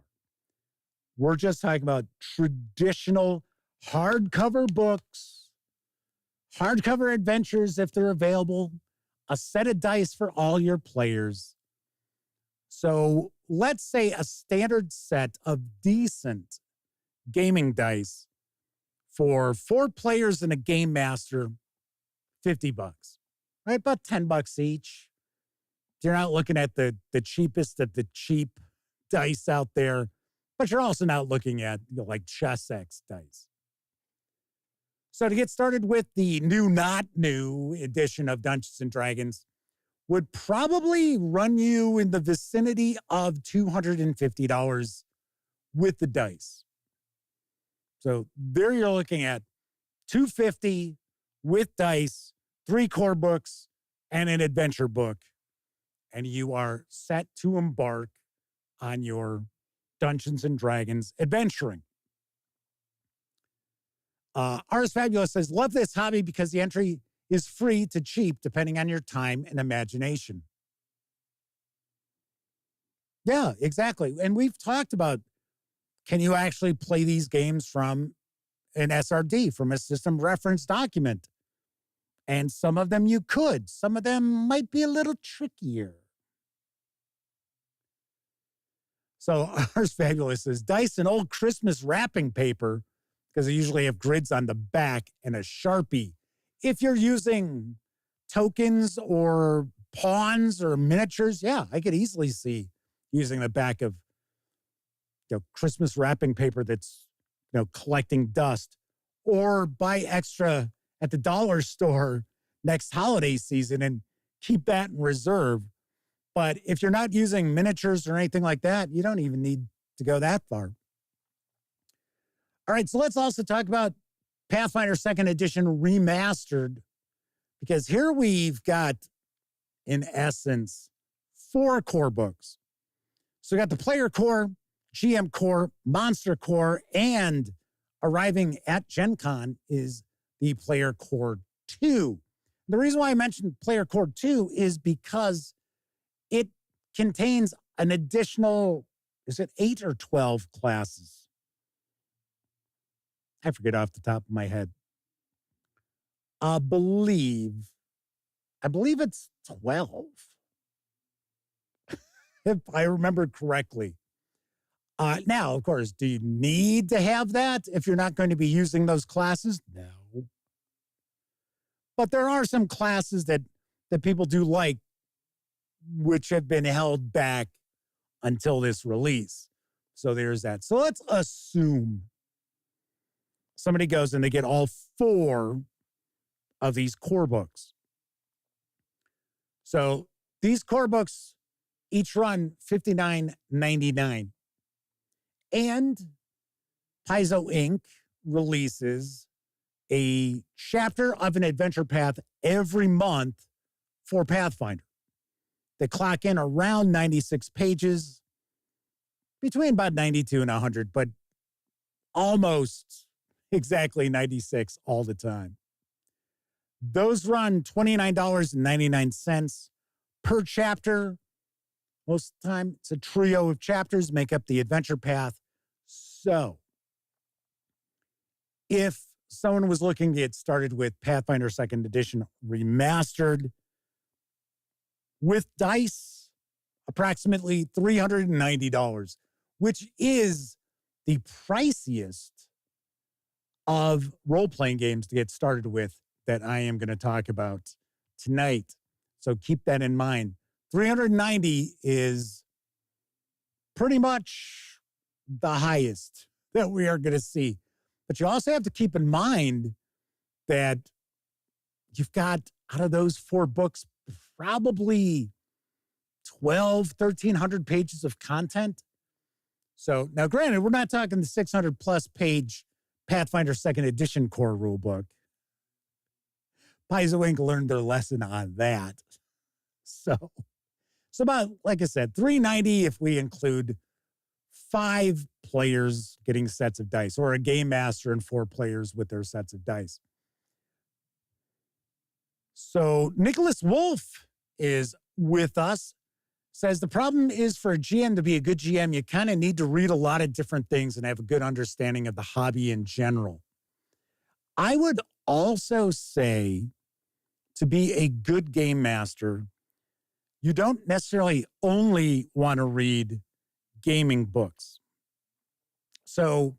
Speaker 1: We're just talking about traditional hardcover books, hardcover adventures if they're available, a set of dice for all your players. So let's say a standard set of decent gaming dice for 4 players and a game master, $50, right? About $10 each. You're not looking at the cheapest of the cheap dice out there, but you're also not looking at like ChessX dice. So to get started with the not new edition of Dungeons and Dragons would probably run you in the vicinity of $250 with the dice. So there you're looking at $250 with dice, 3 core books, and an adventure book. And you are set to embark on your Dungeons and Dragons adventuring. Ars Fabulous says, love this hobby because the entry is free to cheap depending on your time and imagination. Yeah, exactly. And we've talked about, can you actually play these games from an SRD, from a system reference document? And some of them you could. Some of them might be a little trickier. So ours fabulous is dice and old Christmas wrapping paper, because they usually have grids on the back, and a Sharpie. If you're using tokens or pawns or miniatures, yeah, I could easily see using the back of Christmas wrapping paper that's collecting dust, or buy extra at the dollar store next holiday season and keep that in reserve. But if you're not using miniatures or anything like that, you don't even need to go that far. All right, so let's also talk about Pathfinder 2nd Edition Remastered, because here we've got, in essence, 4 core books. So we got the Player Core, GM Core, Monster Core, and arriving at Gen Con is the Player Core 2. The reason why I mentioned Player Core 2 is because it contains an additional, is it 8 or 12 classes? I forget off the top of my head. I believe it's 12. If I remember correctly. Now, of course, do you need to have that if you're not going to be using those classes? No. But there are some classes that people do like, which have been held back until this release. So there's that. So let's assume somebody goes and they get all 4 of these core books. So these core books each run $59.99. And Paizo Inc. releases a chapter of an adventure path every month for Pathfinder. They clock in around 96 pages, between about 92 and 100, but almost exactly 96 all the time. Those run $29.99 per chapter. Most of the time, it's a trio of chapters make up the adventure path. So, if someone was looking to get started with Pathfinder 2nd Edition Remastered with dice, approximately $390, which is the priciest of role-playing games to get started with that I am going to talk about tonight. So keep that in mind. $390 is pretty much the highest that we are going to see. But you also have to keep in mind that you've got, out of those 4 books, probably 1,300 pages of content. So now, granted, we're not talking the 600 plus page Pathfinder 2nd Edition core rulebook. Paizo Inc. learned their lesson on that. So about, like I said, $390 if we include 5 players getting sets of dice, or a game master and 4 players with their sets of dice. So Nicholas Wolf is with us. Says the problem is, for a GM to be a good GM, you kind of need to read a lot of different things and have a good understanding of the hobby in general. I would also say, to be a good game master, you don't necessarily only want to read gaming books. So,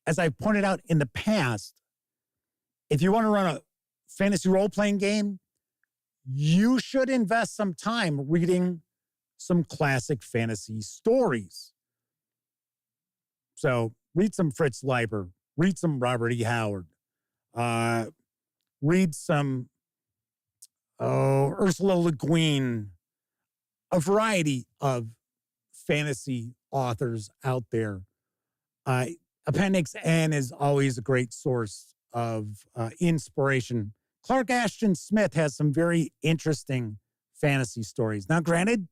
Speaker 1: as I've pointed out in the past, if you want to run a fantasy role-playing game, you should invest some time reading some classic fantasy stories. So, read some Fritz Leiber, read some Robert E. Howard, read some Ursula Le Guin, a variety of fantasy authors out there. Appendix N is always a great source of inspiration. Clark Ashton Smith has some very interesting fantasy stories. Now, granted,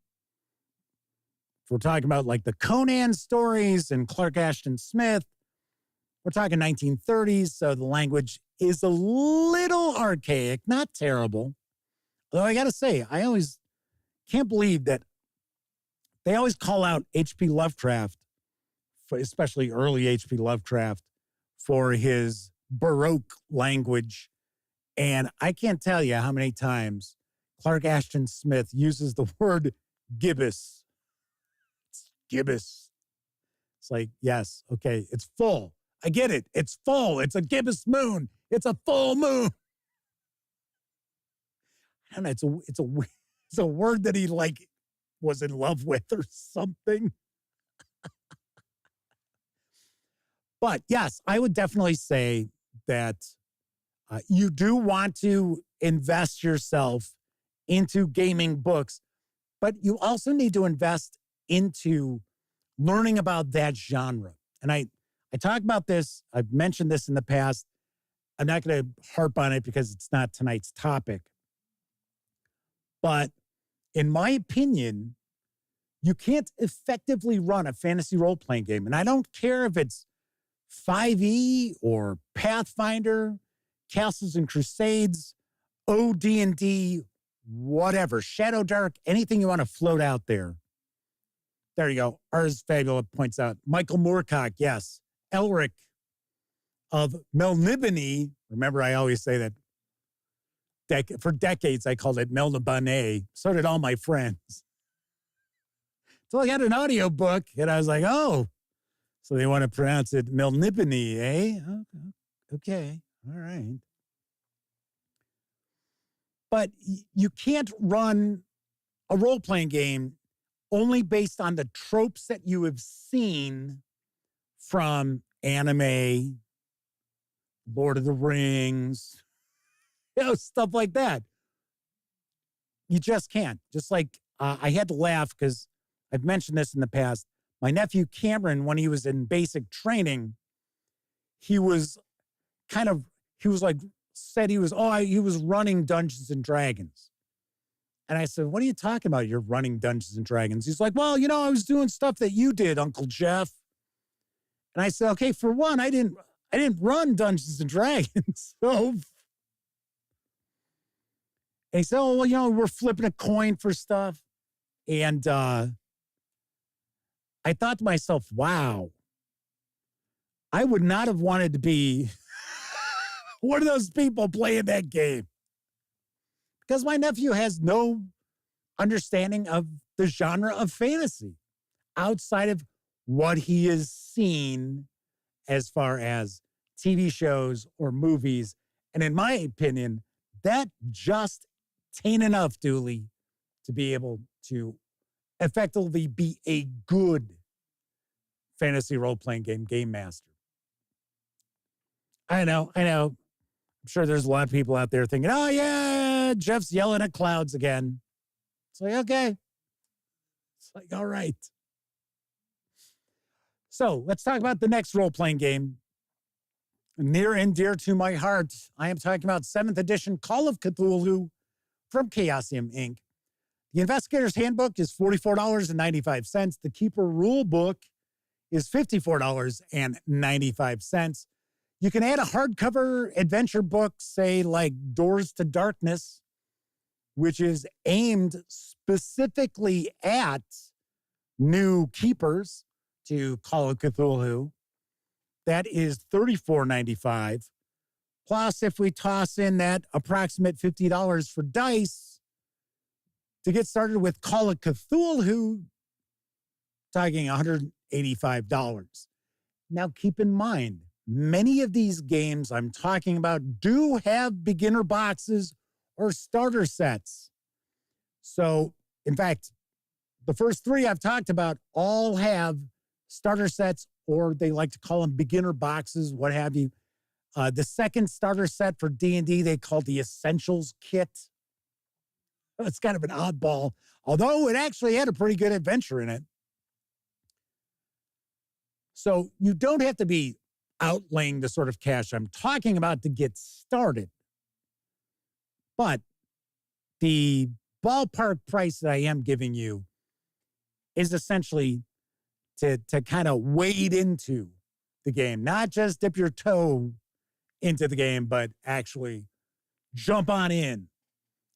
Speaker 1: if we're talking about like the Conan stories and Clark Ashton Smith, we're talking 1930s, so the language is a little archaic, not terrible. Although I got to say, I always can't believe that they always call out H.P. Lovecraft, especially early H.P. Lovecraft, for his Baroque language And I can't tell you how many times Clark Ashton Smith uses the word gibbous. It's gibbous. It's like, yes, okay, it's full. I get it. It's full. It's a gibbous moon. It's a full moon. I don't know. It's a word that he like was in love with or something. But yes, I would definitely say that you do want to invest yourself into gaming books, but you also need to invest into learning about that genre. And I talk about this. I've mentioned this in the past. I'm not going to harp on it because it's not tonight's topic. But in my opinion, you can't effectively run a fantasy role-playing game. And I don't care if it's 5e or Pathfinder, Castles and Crusades, OD&D, whatever, Shadow Dark, anything you want to float out there. There you go. Ars Fabula points out. Michael Moorcock, yes. Elric of Melnibone. Remember, I always say that for decades I called it Melnibone. So did all my friends. So I got an audiobook, and I was like, oh, so they want to pronounce it Melnibone, eh? Okay. All right. But you can't run a role-playing game only based on the tropes that you have seen from anime, Lord of the Rings, stuff like that. You just can't. Just like I had to laugh because I've mentioned this in the past. My nephew Cameron, when he was in basic training, he was running Dungeons and Dragons. And I said, what are you talking about? You're running Dungeons and Dragons. He's like, well, I was doing stuff that you did, Uncle Jeff. And I said, okay, for one, I didn't run Dungeons and Dragons. So, and he said, oh, well, we're flipping a coin for stuff. And I thought to myself, wow, I would not have wanted to be one of those people playing that game. Because my nephew has no understanding of the genre of fantasy outside of what he has seen as far as TV shows or movies. And in my opinion, that just ain't enough, Dooley, to be able to effectively be a good fantasy role-playing game master. I know. I'm sure there's a lot of people out there thinking, oh, yeah, Jeff's yelling at clouds again. It's like, okay. It's like, all right. So let's talk about the next role-playing game. Near and dear to my heart, I am talking about 7th edition Call of Cthulhu from Chaosium Inc. The Investigator's Handbook is $44.95. The Keeper Rule Book is $54.95. You can add a hardcover adventure book, say like Doors to Darkness, which is aimed specifically at new keepers to Call of Cthulhu. That is $34.95. Plus, if we toss in that approximate $50 for dice to get started with Call of Cthulhu, talking $185. Now, keep in mind, many of these games I'm talking about do have beginner boxes or starter sets. So, in fact, the first three I've talked about all have starter sets, or they like to call them beginner boxes, what have you. The second starter set for D&D, they call the Essentials Kit. It's kind of an oddball, although it actually had a pretty good adventure in it. So you don't have to be outlaying the sort of cash I'm talking about to get started. But the ballpark price that I am giving you is essentially to kind of wade into the game, not just dip your toe into the game, but actually jump on in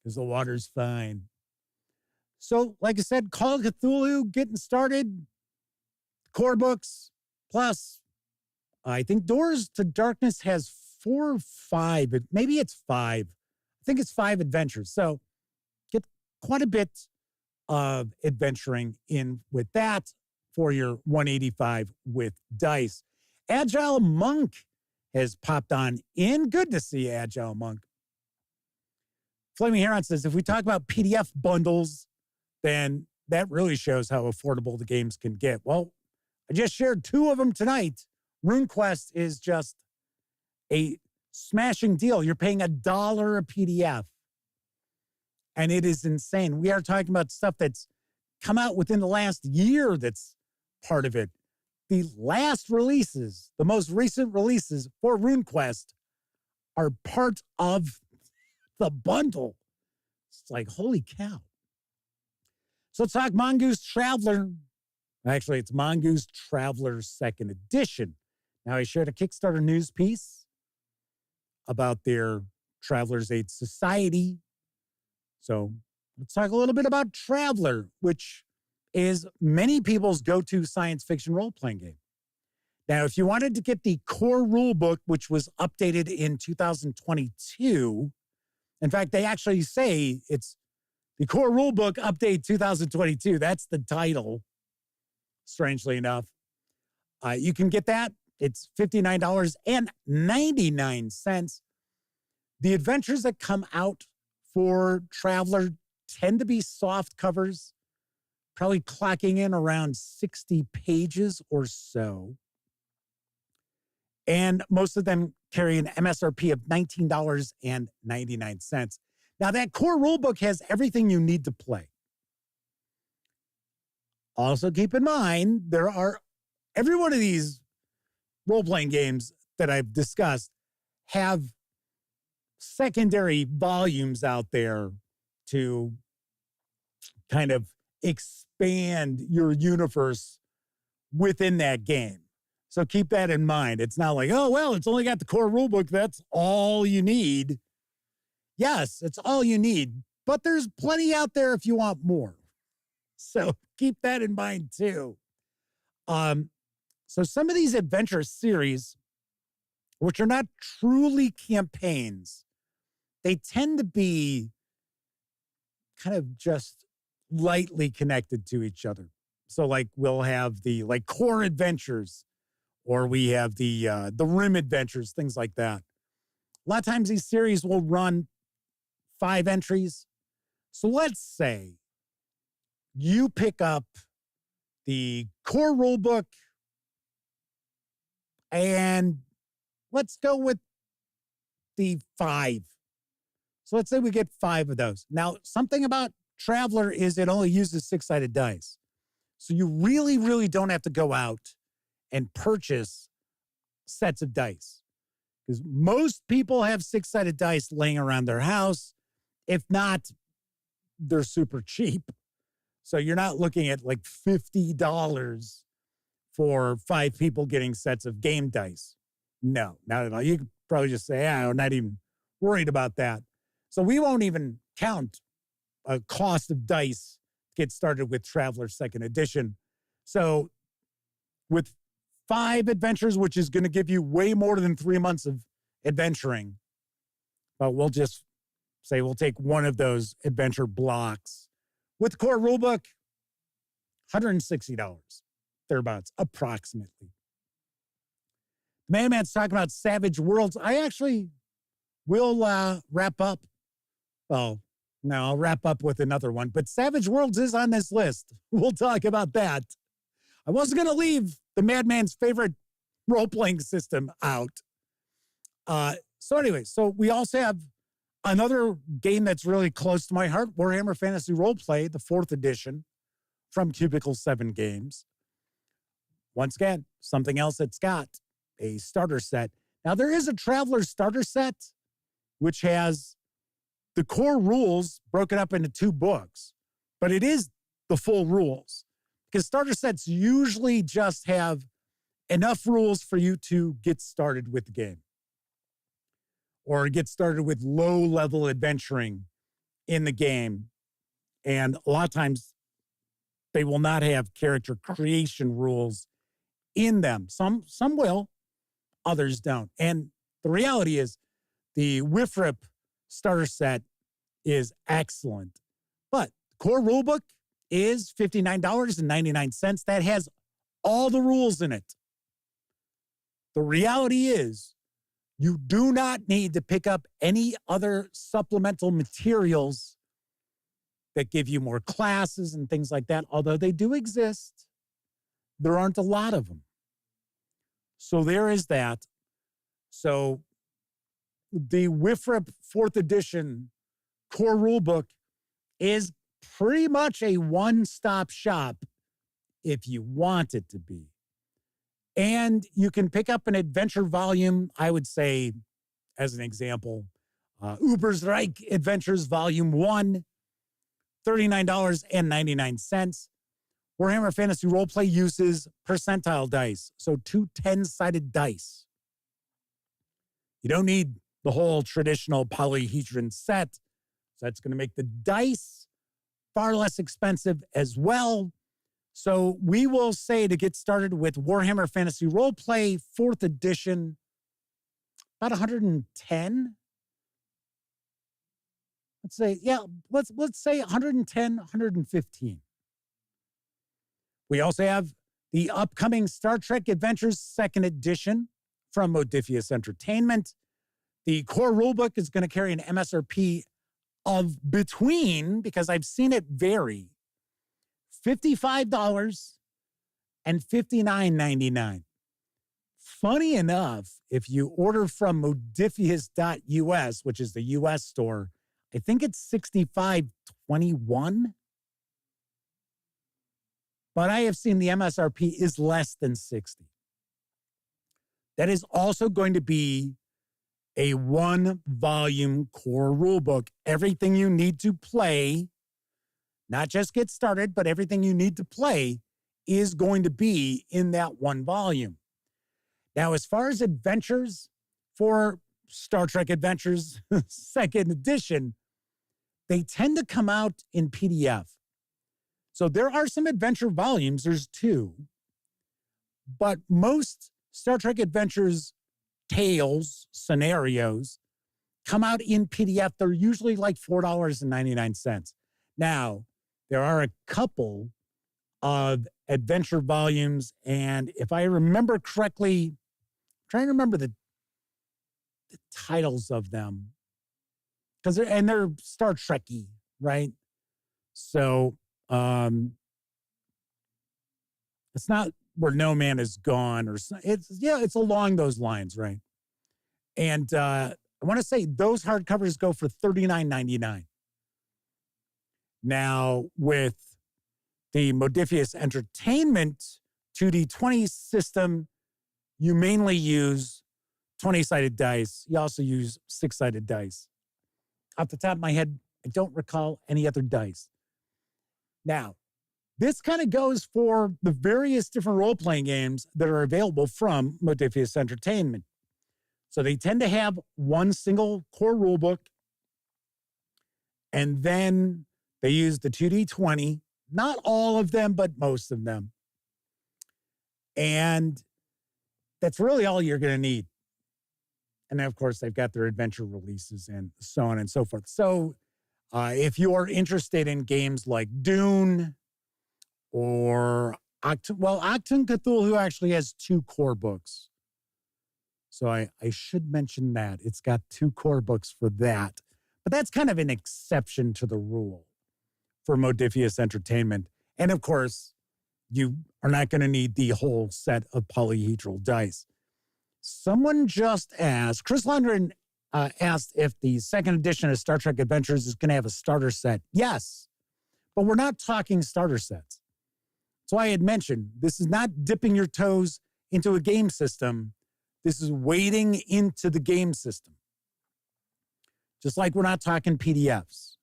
Speaker 1: because the water's fine. So, like I said, Call of Cthulhu, getting started, core books, plus I think Doors to Darkness has 4 or 5, but maybe it's 5. I think it's 5 adventures. So get quite a bit of adventuring in with that for your 185 with dice. Agile Monk has popped on in. Good to see Agile Monk. Flaming Heron says, if we talk about PDF bundles, then that really shows how affordable the games can get. Well, I just shared 2 of them tonight. RuneQuest is just a smashing deal. You're paying $1 a PDF. And it is insane. We are talking about stuff that's come out within the last year that's part of it. The last releases, the most recent releases for RuneQuest are part of the bundle. It's like, holy cow. So let's talk Mongoose Traveler. Actually, it's Mongoose Traveler 2nd Edition. Now, I shared a Kickstarter news piece about their Traveler's Aid Society. So let's talk a little bit about Traveler, which is many people's go-to science fiction role-playing game. Now, if you wanted to get the core rule book, which was updated in 2022, in fact, they actually say it's the core rule book update 2022. That's the title, strangely enough. You can get that. It's $59.99. The adventures that come out for Traveler tend to be soft covers, probably clocking in around 60 pages or so. And most of them carry an MSRP of $19.99. Now, that core rulebook has everything you need to play. Also, keep in mind, every one of these role-playing games that I've discussed have secondary volumes out there to kind of expand your universe within that game. So keep that in mind. It's not like, oh, well, it's only got the core rulebook. That's all you need. Yes, it's all you need, but there's plenty out there if you want more. So keep that in mind too. So some of these adventure series, which are not truly campaigns, they tend to be kind of just lightly connected to each other. So like we'll have the like core adventures, or we have the rim adventures, things like that. A lot of times these series will run 5 entries. So let's say you pick up the core rulebook, and let's go with the 5. So let's say we get 5 of those. Now, something about Traveler is it only uses 6-sided dice. So you really, really don't have to go out and purchase sets of dice, because most people have 6-sided dice laying around their house. If not, they're super cheap. So you're not looking at like $50 for 5 people getting sets of game dice. No, not at all. You could probably just say, I'm not even worried about that. So we won't even count a cost of dice to get started with Traveler 2nd Edition. So with 5 adventures, which is going to give you way more than 3 months of adventuring, but we'll just say we'll take one of those adventure blocks. With the core rulebook, $160, thereabouts, approximately. The Madman's talking about Savage Worlds. I actually will wrap up. Well, no, I'll wrap up with another one, but Savage Worlds is on this list. We'll talk about that. I wasn't going to leave the Madman's favorite role-playing system out. So anyway, so we also have another game that's really close to my heart, Warhammer Fantasy Roleplay, the 4th edition from Cubicle 7 Games. Once again, something else that's got a starter set. Now, there is a Traveler starter set, which has the core rules broken up into 2 books, but it is the full rules, because starter sets usually just have enough rules for you to get started with the game, or get started with low-level adventuring in the game. And a lot of times, they will not have character creation rules in them. Some will, others don't. And the reality is the WIFRIP starter set is excellent. But the core rulebook is $59.99. That has all the rules in it. The reality is you do not need to pick up any other supplemental materials that give you more classes and things like that, although they do exist. There aren't a lot of them. So there is that. So the WIFRIP 4th edition core rulebook is pretty much a one-stop shop if you want it to be. And you can pick up an adventure volume, I would say, as an example, Uber's Reich Adventures Volume 1, $39.99. Warhammer Fantasy Roleplay uses percentile dice, so 2 10-sided dice. You don't need the whole traditional polyhedron set, so that's going to make the dice far less expensive as well. So we will say to get started with Warhammer Fantasy Roleplay 4th edition, about 110. Let's say 110, 115. We also have the upcoming Star Trek Adventures 2nd edition from Modiphius Entertainment. The core rulebook is going to carry an MSRP of between, because I've seen it vary, $55 and $59.99. Funny enough, if you order from Modiphius.us, which is the US store, I think it's $65.21. But I have seen the MSRP is less than $60. That is also going to be a 1-volume core rulebook. Everything you need to play, not just get started, but everything you need to play is going to be in that 1 volume. Now, as far as adventures for Star Trek Adventures 2nd edition, they tend to come out in PDF. So there are some adventure volumes, there's 2, but most Star Trek Adventures tales, scenarios, come out in PDF. They're usually like $4.99. Now, there are a couple of adventure volumes, and if I remember correctly, I'm trying to remember the titles of them, because they're Star Trek-y, right? So it's not Where No Man Is Gone, or it's along those lines, right? And I want to say those hardcovers go for $39.99. Now, with the Modiphius Entertainment 2D20 system, you mainly use 20-sided dice. You also use 6-sided dice. Off the top of my head, I don't recall any other dice. Now, this kind of goes for the various different role-playing games that are available from Modiphius Entertainment. So they tend to have one single core rulebook, and then they use the 2D20, not all of them, but most of them. And that's really all you're going to need. And then, of course, they've got their adventure releases and so on and so forth. So if you're interested in games like Dune or Achtung Cthulhu actually has 2 core books. So I should mention that. It's got 2 core books for that. But that's kind of an exception to the rule for Modiphius Entertainment. And of course, you are not going to need the whole set of polyhedral dice. Someone just asked, Chris Lundgren asked if the 2nd edition of Star Trek Adventures is going to have a starter set. Yes, but we're not talking starter sets. So I had mentioned, this is not dipping your toes into a game system. This is wading into the game system. Just like we're not talking PDFs.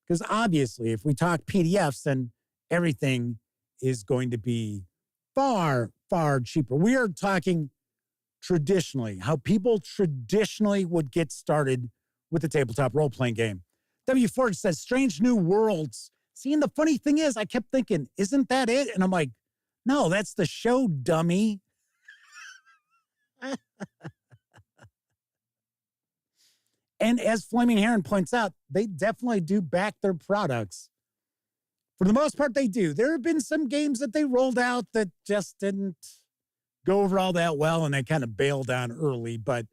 Speaker 1: Because obviously, if we talk PDFs, then everything is going to be far, far cheaper. We are talking traditionally, how people traditionally would get started with a tabletop role-playing game. W. Forge says, Strange New Worlds. See, and the funny thing is, I kept thinking, isn't that it? And I'm like, no, that's the show, dummy. And as Flaming Heron points out, they definitely do back their products. For the most part, they do. There have been some games that they rolled out that just didn't go over all that well, and they kind of bailed on early. But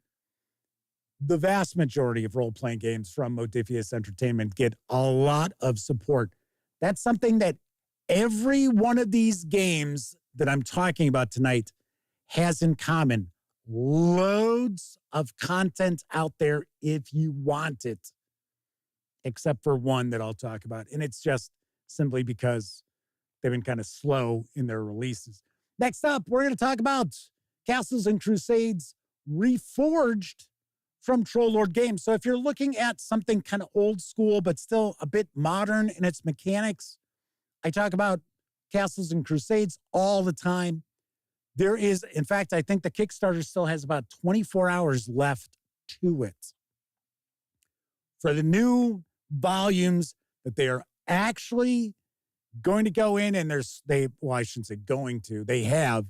Speaker 1: the vast majority of role-playing games from Modiphius Entertainment get a lot of support. That's something that every one of these games that I'm talking about tonight has in common. Loads of content out there if you want it, except for one that I'll talk about. And it's just simply because they've been kind of slow in their releases. Next up, we're going to talk about Castles and Crusades Reforged from Troll Lord Games. So if you're looking at something kind of old school, but still a bit modern in its mechanics, I talk about Castles and Crusades all the time. There is, in fact, I think the Kickstarter still has about 24 hours left to it. For the new volumes that they are actually going to go in, and I shouldn't say going to, they have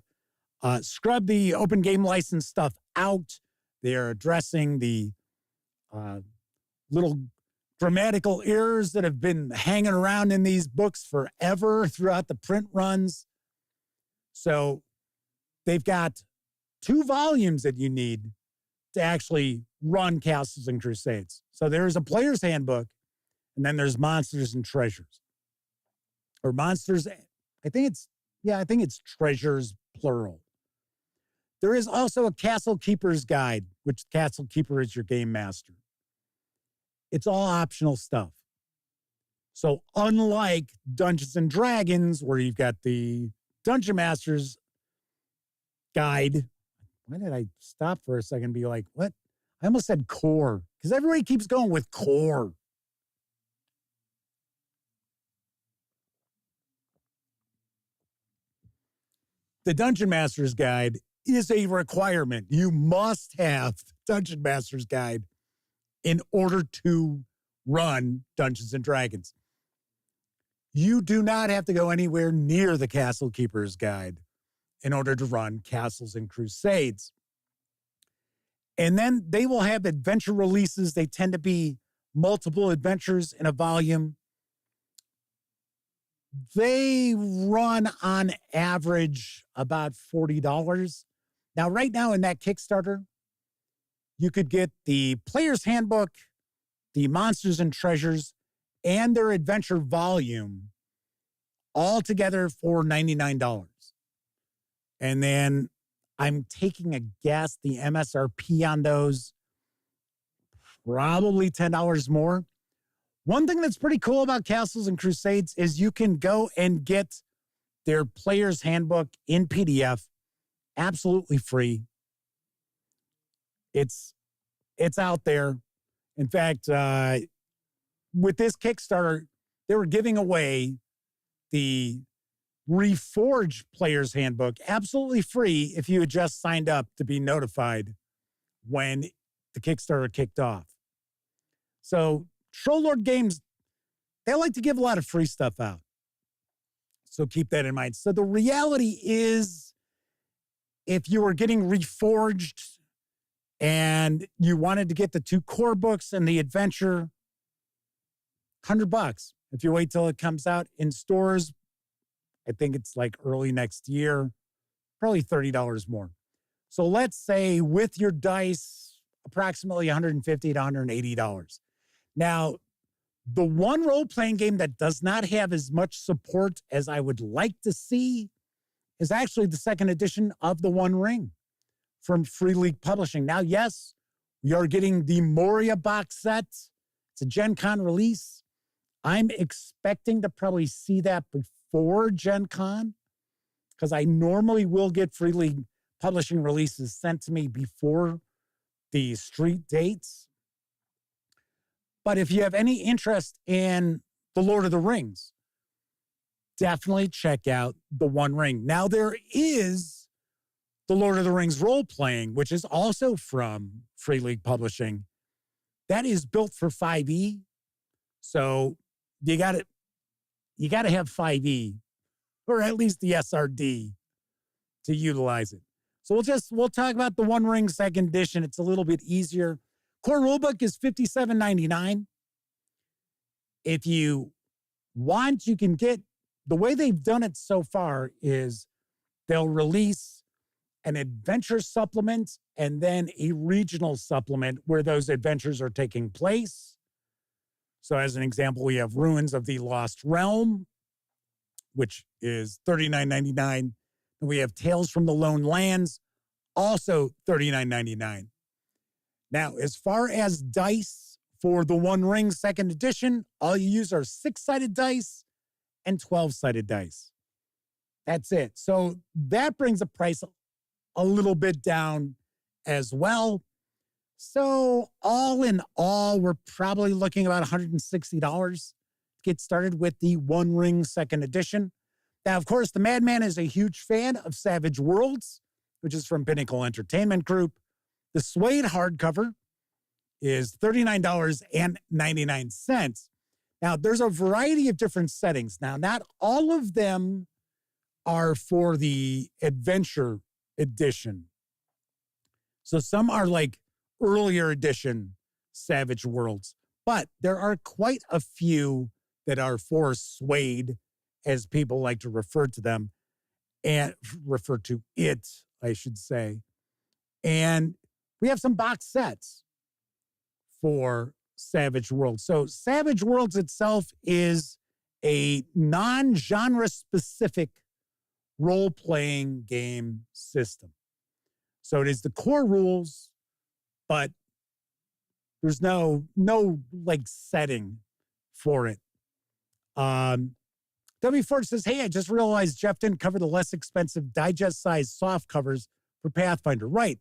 Speaker 1: scrubbed the open game license stuff out. They are addressing the little grammatical errors that have been hanging around in these books forever throughout the print runs. So they've got 2 volumes that you need to actually run Castles and Crusades. So there's a player's handbook, and then there's Monsters and Treasures. Or Monsters, I think it's Treasures, plural. There is also a Castle Keeper's Guide, which Castle Keeper is your game master. It's all optional stuff. So unlike Dungeons and Dragons, where you've got the Dungeon Master's Guide. Why did I stop for a second and be like, what? I almost said core, because everybody keeps going with core. The Dungeon Master's Guide is a requirement. You must have Dungeon Master's Guide in order to run Dungeons and Dragons. You do not have to go anywhere near the Castle Keeper's Guide in order to run Castles and Crusades. And then they will have adventure releases. They tend to be multiple adventures in a volume. They run on average about $40. Now, right now in that Kickstarter, you could get the Player's Handbook, the Monsters and Treasures, and their adventure volume all together for $99. And then I'm taking a guess, the MSRP on those, probably $10 more. One thing that's pretty cool about Castles and Crusades is you can go and get their Player's Handbook in PDF, absolutely free. It's out there. In fact, with this Kickstarter, they were giving away the Reforged Player's Handbook absolutely free if you had just signed up to be notified when the Kickstarter kicked off. So Troll Lord Games, they like to give a lot of free stuff out. So keep that in mind. So the reality is, if you were getting Reforged and you wanted to get the 2 core books and the adventure, $100. If you wait till it comes out in stores, I think it's like early next year, probably $30 more. So let's say with your dice, approximately $150 to $180. Now, the one role-playing game that does not have as much support as I would like to see is actually the second edition of The One Ring from Free League Publishing. Now, yes, we are getting the Moria box set. It's a Gen Con release. I'm expecting to probably see that before Gen Con, because I normally will get Free League Publishing releases sent to me before the street dates. But if you have any interest in The Lord of the Rings, definitely check out The One Ring. Now, there is The Lord of the Rings role-playing, which is also from Free League Publishing. That is built for 5e. So you got to have 5e, or at least the SRD, to utilize it. So we'll talk about The One Ring second edition. It's a little bit easier. Core rulebook is $57.99. If you want, you can get, the way they've done it so far is they'll release an adventure supplement and then a regional supplement where those adventures are taking place. So as an example, we have Ruins of the Lost Realm, which is $39.99. And we have Tales from the Lone Lands, also $39.99. Now, as far as dice for the One Ring second edition, all you use are 6-sided dice and 12-sided dice. That's it. So that brings the price a little bit down as well. So all in all, we're probably looking about $160 to get started with the One Ring second edition. Now, of course, the Madman is a huge fan of Savage Worlds, which is from Pinnacle Entertainment Group. The suede hardcover is $39.99. Now, there's a variety of different settings. Now, not all of them are for the adventure edition. So some are like earlier edition Savage Worlds, but there are quite a few that are for suede, as people like to refer to them, and refer to it, I should say. And we have some box sets for Savage Worlds. So Savage Worlds itself is a non-genre specific role-playing game system. So it is the core rules, but there's no like setting for it. W. Ford says, hey, I just realized Jeff didn't cover the less expensive digest-sized soft covers for Pathfinder. Right.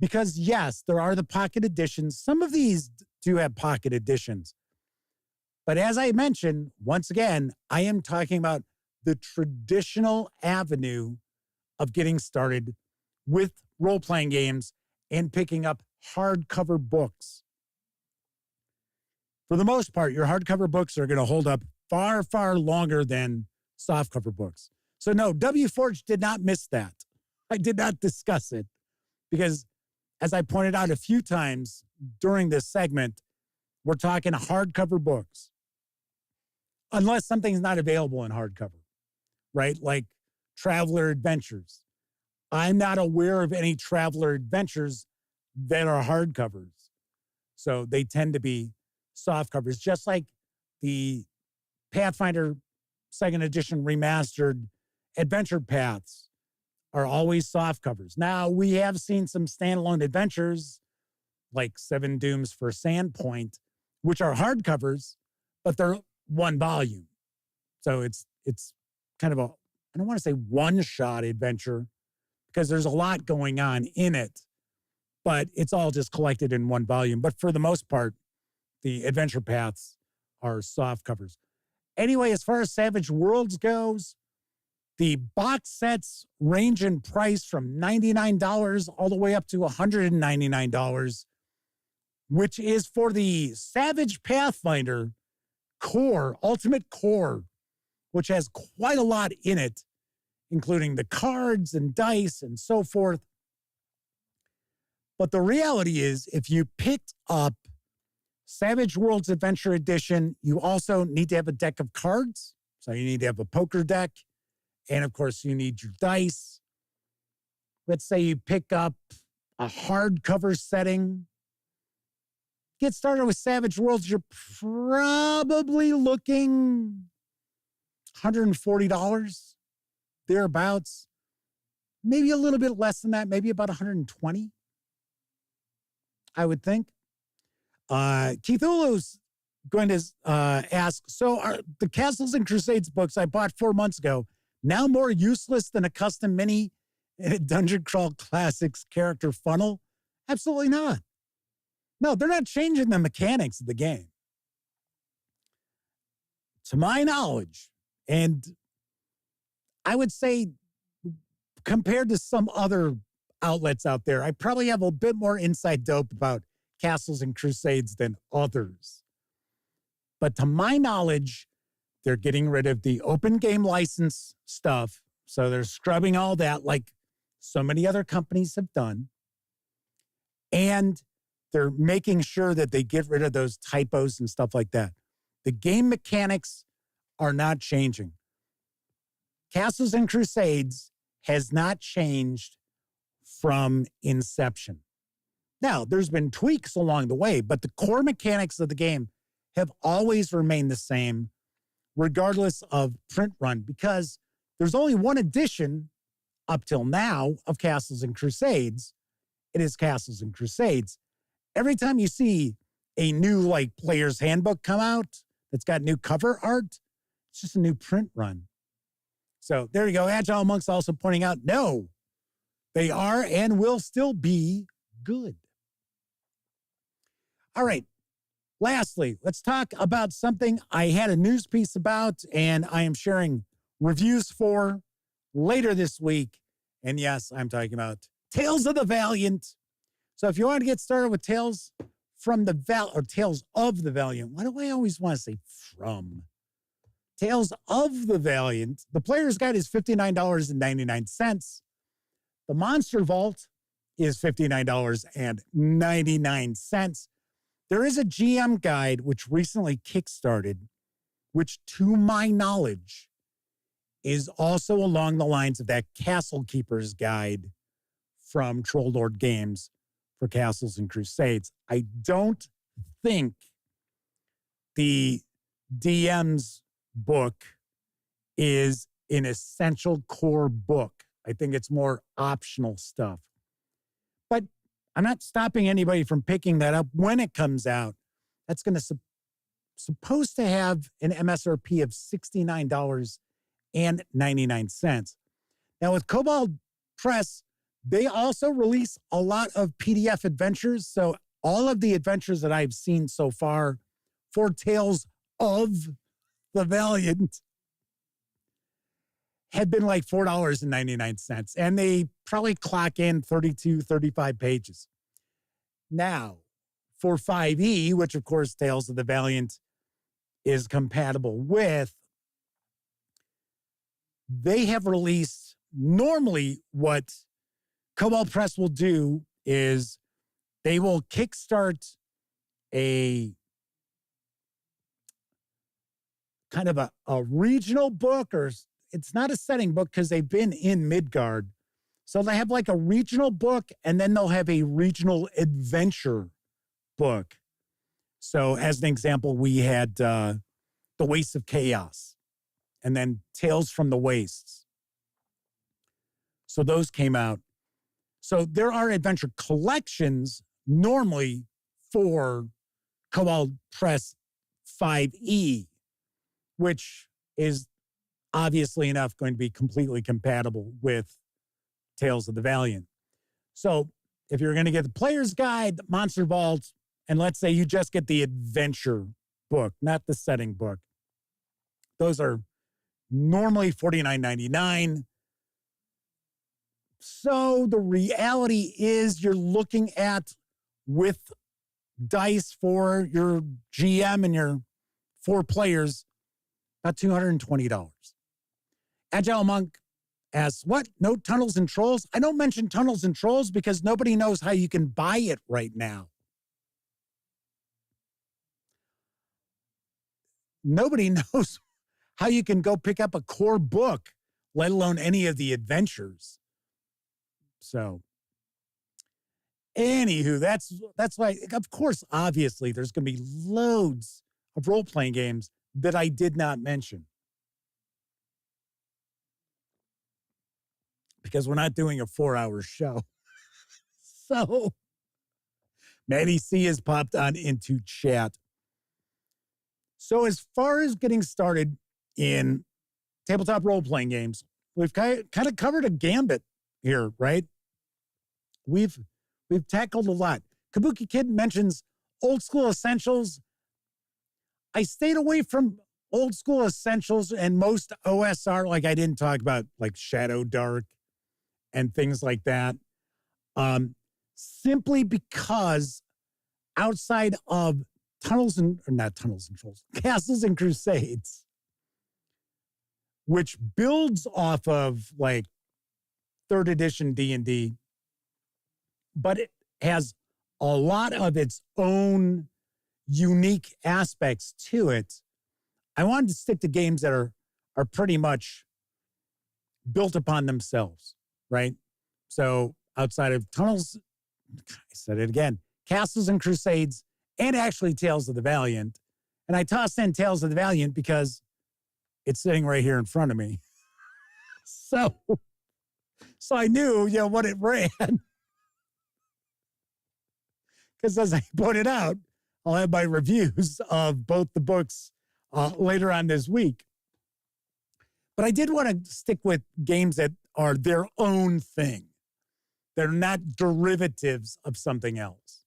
Speaker 1: Because, yes, there are the pocket editions. Some of these do have pocket editions. But as I mentioned, once again, I am talking about the traditional avenue of getting started with role-playing games and picking up hardcover books. For the most part, your hardcover books are going to hold up far, far longer than softcover books. So no, W. Forge did not miss that. I did not discuss it because, as I pointed out a few times during this segment, we're talking hardcover books. Unless something's not available in hardcover, right? Like Traveler Adventures. I'm not aware of any Traveler Adventures that are hardcovers. So they tend to be soft covers, just like the Pathfinder second edition remastered adventure paths are always soft covers. Now, we have seen some standalone adventures like Seven Dooms for Sandpoint, which are hardcovers, but they're one volume. So it's kind of a, I don't want to say one-shot adventure because there's a lot going on in it, but it's all just collected in one volume. But for the most part, the adventure paths are soft covers. Anyway, as far as Savage Worlds goes, the box sets range in price from $99 all the way up to $199, which is for the Savage Pathfinder Core, Ultimate Core, which has quite a lot in it, including the cards and dice and so forth. But the reality is, if you picked up Savage Worlds Adventure Edition, you also need to have a deck of cards. So you need to have a poker deck. And of course, you need your dice. Let's say you pick up a hardcover setting. Get started with Savage Worlds, you're probably looking $140, thereabouts. Maybe a little bit less than that, maybe about $120, I would think. Keith Ulu's going to ask, so are the Castles and Crusades books I bought 4 months ago now more useless than a custom mini in a Dungeon Crawl Classics character funnel? Absolutely not. No, they're not changing the mechanics of the game. To my knowledge, and I would say compared to some other outlets out there, I probably have a bit more inside dope about Castles and Crusades than others. But to my knowledge, they're getting rid of the open game license stuff. So they're scrubbing all that like so many other companies have done. And They're making sure that they get rid of those typos and stuff like that. The game mechanics are not changing. Castles and Crusades has not changed from inception. Now, there's been tweaks along the way, but the core mechanics of the game have always remained the same, regardless of print run, because there's only one edition up till now of Castles and Crusades. It is Castles and Crusades. Every time you see a new like player's handbook come out that's got new cover art, it's just a new print run. So there you go. Agile Monk's also pointing out, no, they are and will still be good. All right. Lastly, let's talk about something I had a news piece about and I am sharing reviews for later this week. And yes, I'm talking about Tales of the Valiant. So if you want to get started with Tales from the Tales of the Valiant, why do I always want to say from? Tales of the Valiant. The player's guide is $59.99. The Monster Vault is $59.99. There is a GM guide which recently kickstarted, which to my knowledge is also along the lines of that Castle Keeper's guide from Troll Lord Games for Castles and Crusades. I don't think the DM's book is an essential core book. I think it's more optional stuff. But I'm not stopping anybody from picking that up when it comes out. That's going to supposed to have an MSRP of $69.99. Now with Kobold Press, they also release a lot of PDF adventures. So all of the adventures that I've seen so far for Tales of the Valiant had been like $4.99. And they probably clock in 32, 35 pages. Now, for 5e, which of course Tales of the Valiant is compatible with, they have released, normally what Kobold Press will do is they will kickstart a kind of a regional book, or it's not a setting book because they've been in Midgard. So they have like a regional book and then they'll have a regional adventure book. So as an example, we had The Wastes of Chaos and then Tales from the Wastes. So those came out. So there are adventure collections normally for Kobold Press 5e, which is obviously enough going to be completely compatible with Tales of the Valiant. So if you're going to get the player's guide, the Monster Vault, and let's say you just get the adventure book, not the setting book, those are normally $49.99. So the reality is you're looking at, with dice for your GM and your 4 players, about $220. Agile Monk asks, what? No Tunnels and Trolls? I don't mention Tunnels and Trolls because nobody knows how you can buy it right now. Nobody knows how you can go pick up a core book, let alone any of the adventures. So, anywho, that's why, of course, obviously, there's going to be loads of role-playing games that I did not mention. Because we're not doing a 4-hour show. So, Maddie C has popped on into chat. So as far as getting started in tabletop role-playing games, we've kind of covered a gambit here, right? We've tackled a lot. Kabuki Kid mentions old school essentials. I stayed away from old school essentials and most OSR, like I didn't talk about like Shadow Dark and things like that. Simply because outside of Castles and Crusades, which builds off of like 3rd edition D&D, but it has a lot of its own unique aspects to it, I wanted to stick to games that are pretty much built upon themselves, right? So outside of Tunnels, I said it again, Castles and Crusades, and actually Tales of the Valiant. And I tossed in Tales of the Valiant because it's sitting right here in front of me. So I knew, what it ran. Because as I pointed out, I'll have my reviews of both the books later on this week. But I did want to stick with games that are their own thing. They're not derivatives of something else.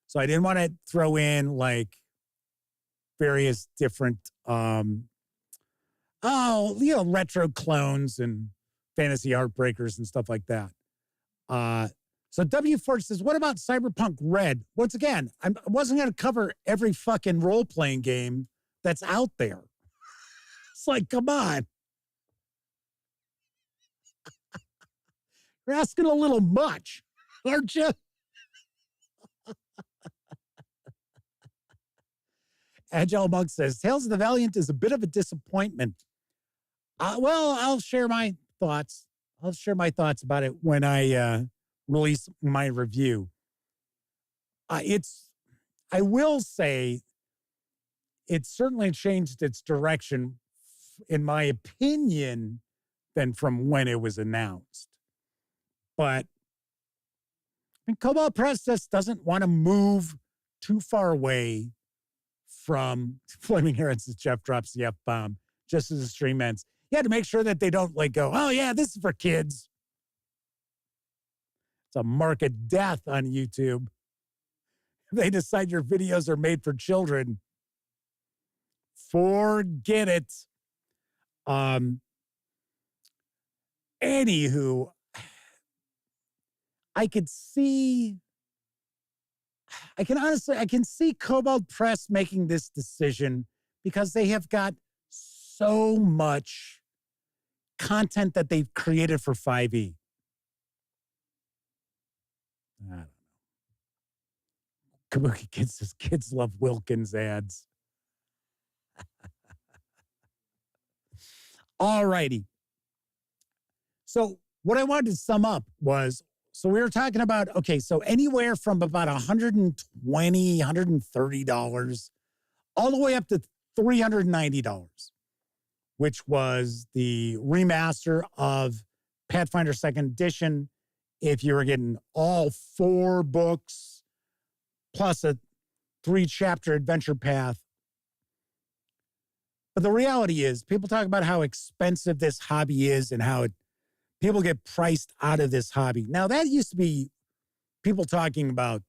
Speaker 1: So I didn't want to throw in like various different, retro clones and fantasy heartbreakers and stuff like that. So W Forge says, what about Cyberpunk Red? Once again, I wasn't going to cover every fucking role-playing game that's out there. It's like, come on. You're asking a little much, aren't you? Agile Monk says, Tales of the Valiant is a bit of a disappointment. I'll share my thoughts. I'll share my thoughts about it when I release my review. I will say it certainly changed its direction, in my opinion, than from when it was announced. But Kobold Press just doesn't want to move too far away from Flaming Herons. Jeff drops the F-bomb just as the stream ends. You had to make sure that they don't go, oh yeah, this is for kids. It's a mark of death on YouTube. If they decide your videos are made for children, forget it. Anywho, I can see Kobold Press making this decision because they have got so much content that they've created for 5e. I don't know. Kabuki Kids says kids love Wilkins ads. All righty. So what I wanted to sum up was, so we were talking about, okay, so anywhere from about $120, $130, all the way up to $390, which was the remaster of Pathfinder 2nd Edition. If you were getting all 4 books plus a 3-chapter adventure path. But the reality is, people talk about how expensive this hobby is and how people get priced out of this hobby. Now, that used to be people talking about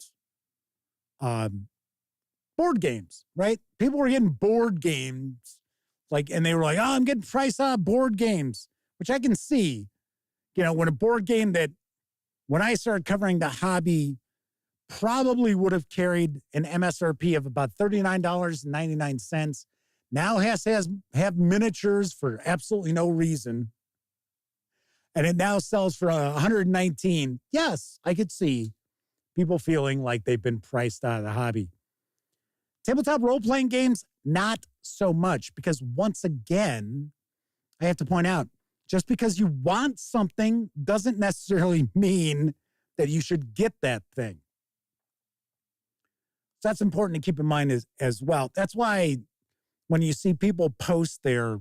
Speaker 1: board games, right? People were getting board games, and they were like, oh, I'm getting priced out of board games, which I can see. When a board game that, when I started covering the hobby, probably would have carried an MSRP of about $39.99. Now has have miniatures for absolutely no reason. And it now sells for $119. Yes, I could see people feeling like they've been priced out of the hobby. Tabletop role-playing games, not so much, because once again, I have to point out, just because you want something doesn't necessarily mean that you should get that thing. So that's important to keep in mind as well. That's why when you see people post their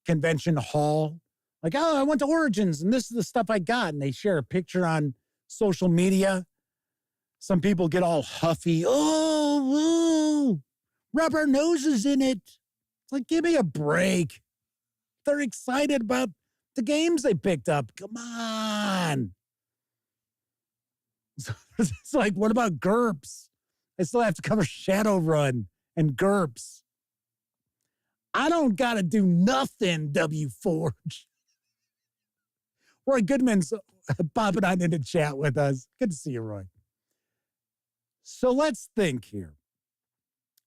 Speaker 1: convention haul, like, oh, I went to Origins and this is the stuff I got, and they share a picture on social media, some people get all huffy. Oh, rubber noses in it. It's like, give me a break. They're excited about the games they picked up. Come on. It's like, what about GURPS? I still have to cover Shadowrun and GURPS. I don't got to do nothing, W Forge. Roy Goodman's popping on into chat with us. Good to see you, Roy. So let's think here.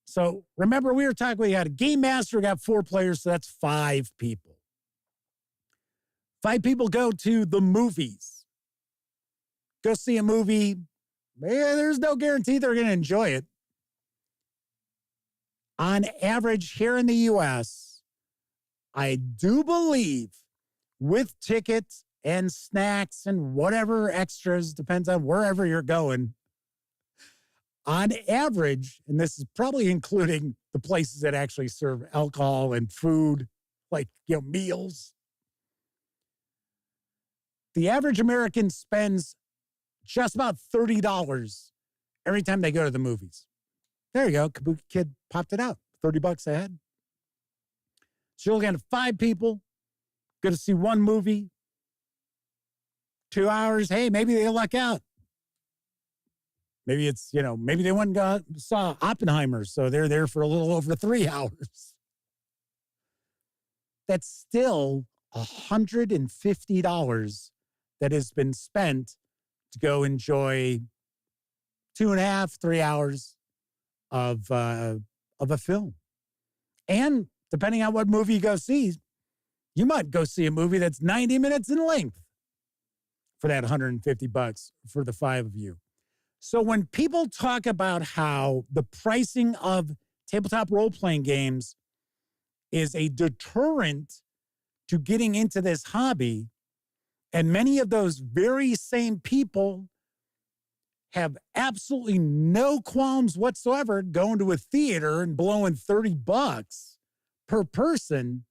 Speaker 1: So remember, we were talking, we had a game master, we got 4 players, so that's 5 people. 5 people go to the movies. Go see a movie, there's no guarantee they're going to enjoy it. On average, here in the U.S., I do believe with tickets and snacks and whatever extras, depends on wherever you're going, on average, and this is probably including the places that actually serve alcohol and food, like, meals, the average American spends just about $30 every time they go to the movies. There you go. Kabuki Kid popped it out. $30 a head. So you're looking at 5 people, go to see one movie, 2 hours. Hey, maybe they luck out. Maybe it's, maybe they went and saw Oppenheimer, so they're there for a little over 3 hours. That's still $150 that has been spent to go enjoy 2.5, 3 hours of a film. And depending on what movie you go see, you might go see a movie that's 90 minutes in length for that $150 for the 5 of you. So when people talk about how the pricing of tabletop role-playing games is a deterrent to getting into this hobby, and many of those very same people have absolutely no qualms whatsoever going to a theater and blowing $30 per person,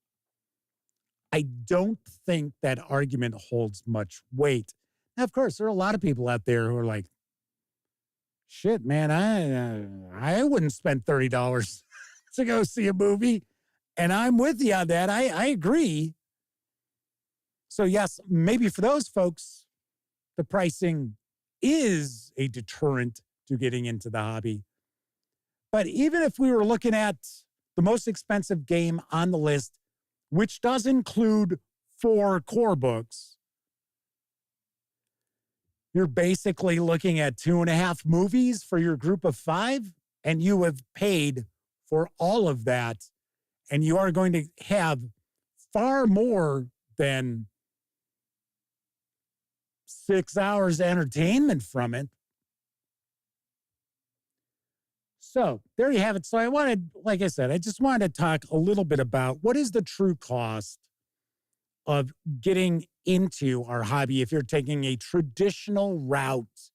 Speaker 1: I don't think that argument holds much weight. Now, of course, there are a lot of people out there who are like, shit, man, I wouldn't spend $30 to go see a movie. And I'm with you on that. I agree. So yes, maybe for those folks, the pricing is a deterrent to getting into the hobby. But even if we were looking at the most expensive game on the list, which does include 4 core books, you're basically looking at 2.5 movies for your group of 5, and you have paid for all of that. And you are going to have far more than 6 hours entertainment from it. So there you have it. So I wanted, like I said, I just wanted to talk a little bit about what is the true cost of getting into our hobby if you're taking a traditional route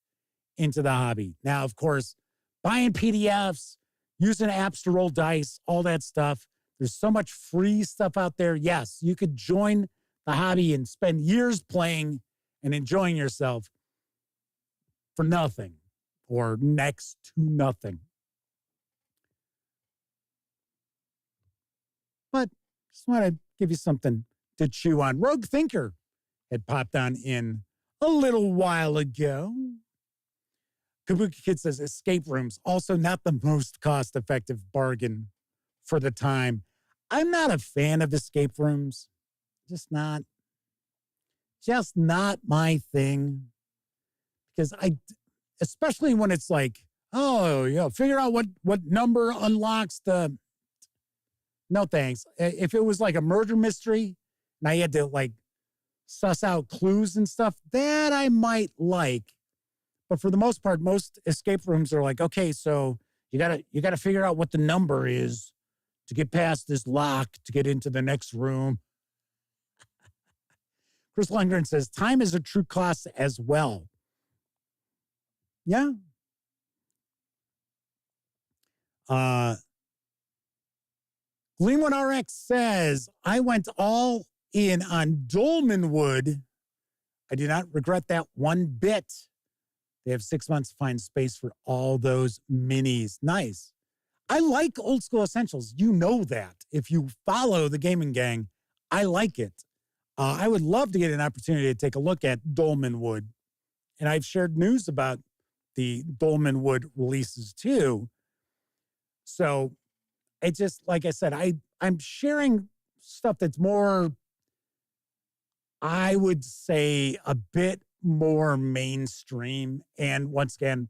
Speaker 1: into the hobby. Now, of course, buying PDFs, using apps to roll dice, all that stuff. There's so much free stuff out there. Yes, you could join the hobby and spend years playing and enjoying yourself for nothing or next to nothing. But just want to give you something to chew on. Rogue Thinker had popped on in a little while ago. Kabuki Kid says escape rooms, also not the most cost-effective bargain for the time. I'm not a fan of escape rooms. Just not my thing. Because especially when it's like, figure out what number unlocks the, no thanks. If it was like a murder mystery and I had to like suss out clues and stuff, that I might like. But for the most part, most escape rooms are like, okay, so you gotta figure out what the number is to get past this lock to get into the next room. Chris Lundgren says, time is a true cost as well. Yeah. Gleamwood RX says, I went all in on Dolmenwood. I do not regret that one bit. They have 6 months to find space for all those minis. Nice. I like Old School Essentials. You know that. If you follow the Gaming Gang, I like it. I would love to get an opportunity to take a look at Dolmenwood. And I've shared news about the Dolmenwood releases too. So it just, like I said, I'm sharing stuff that's more, I would say, a bit more mainstream. And once again,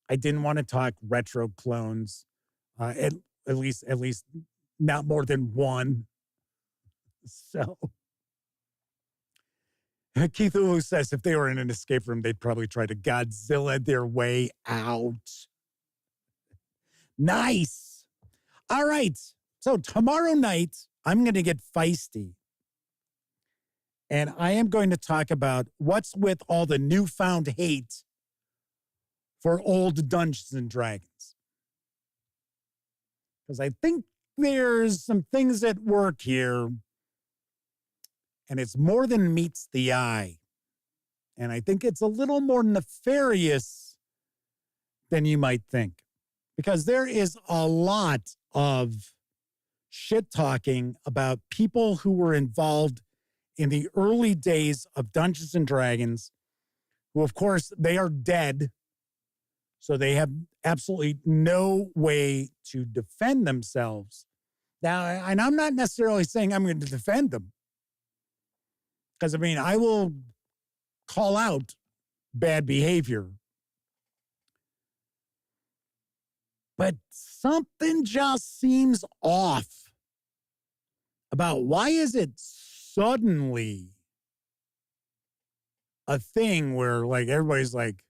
Speaker 1: I didn't want to talk retro clones, at least not more than one. So Keith Ulu says if they were in an escape room, they'd probably try to Godzilla their way out. Nice. All right. So tomorrow night, I'm going to get feisty. And I am going to talk about what's with all the newfound hate for old Dungeons and Dragons. Because I think there's some things at work here. And it's more than meets the eye. And I think it's a little more nefarious than you might think. Because there is a lot of shit talking about people who were involved in the early days of Dungeons and Dragons, who, of course, they are dead. So they have absolutely no way to defend themselves. Now, and I'm not necessarily saying I'm going to defend them. Because, I mean, I will call out bad behavior. But something just seems off about why is it suddenly a thing where, like, everybody's, like,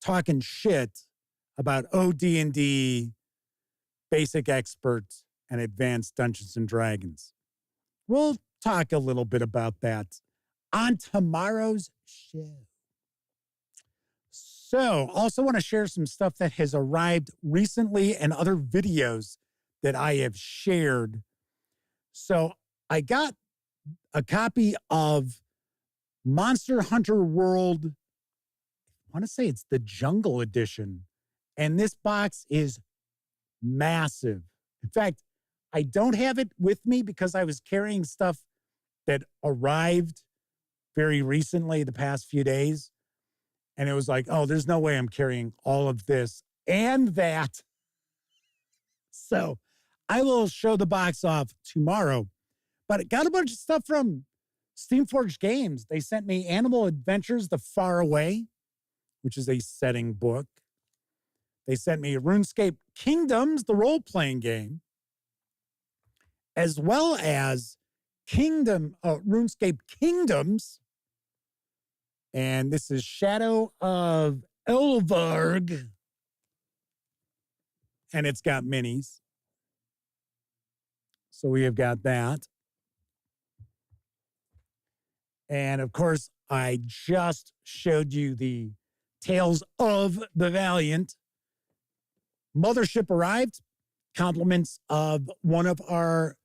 Speaker 1: talking shit about OD&D, Basic Expert, and Advanced Dungeons and Dragons. We'll talk a little bit about that on tomorrow's show. So, also want to share some stuff that has arrived recently and other videos that I have shared. So, I got a copy of Monster Hunter World. I want to say it's the Jungle Edition. And this box is massive. In fact, I don't have it with me because I was carrying stuff that arrived very recently, the past few days. And it was like, oh, there's no way I'm carrying all of this and that. So I will show the box off tomorrow. But it got a bunch of stuff from Steamforged Games. They sent me Animal Adventures, The Far Away, which is a setting book. They sent me RuneScape Kingdoms, the role-playing game, as well as RuneScape Kingdoms. And this is Shadow of Elvarg. And it's got minis. So we have got that. And of course, I just showed you the Tales of the Valiant. Mothership arrived. Compliments of one of our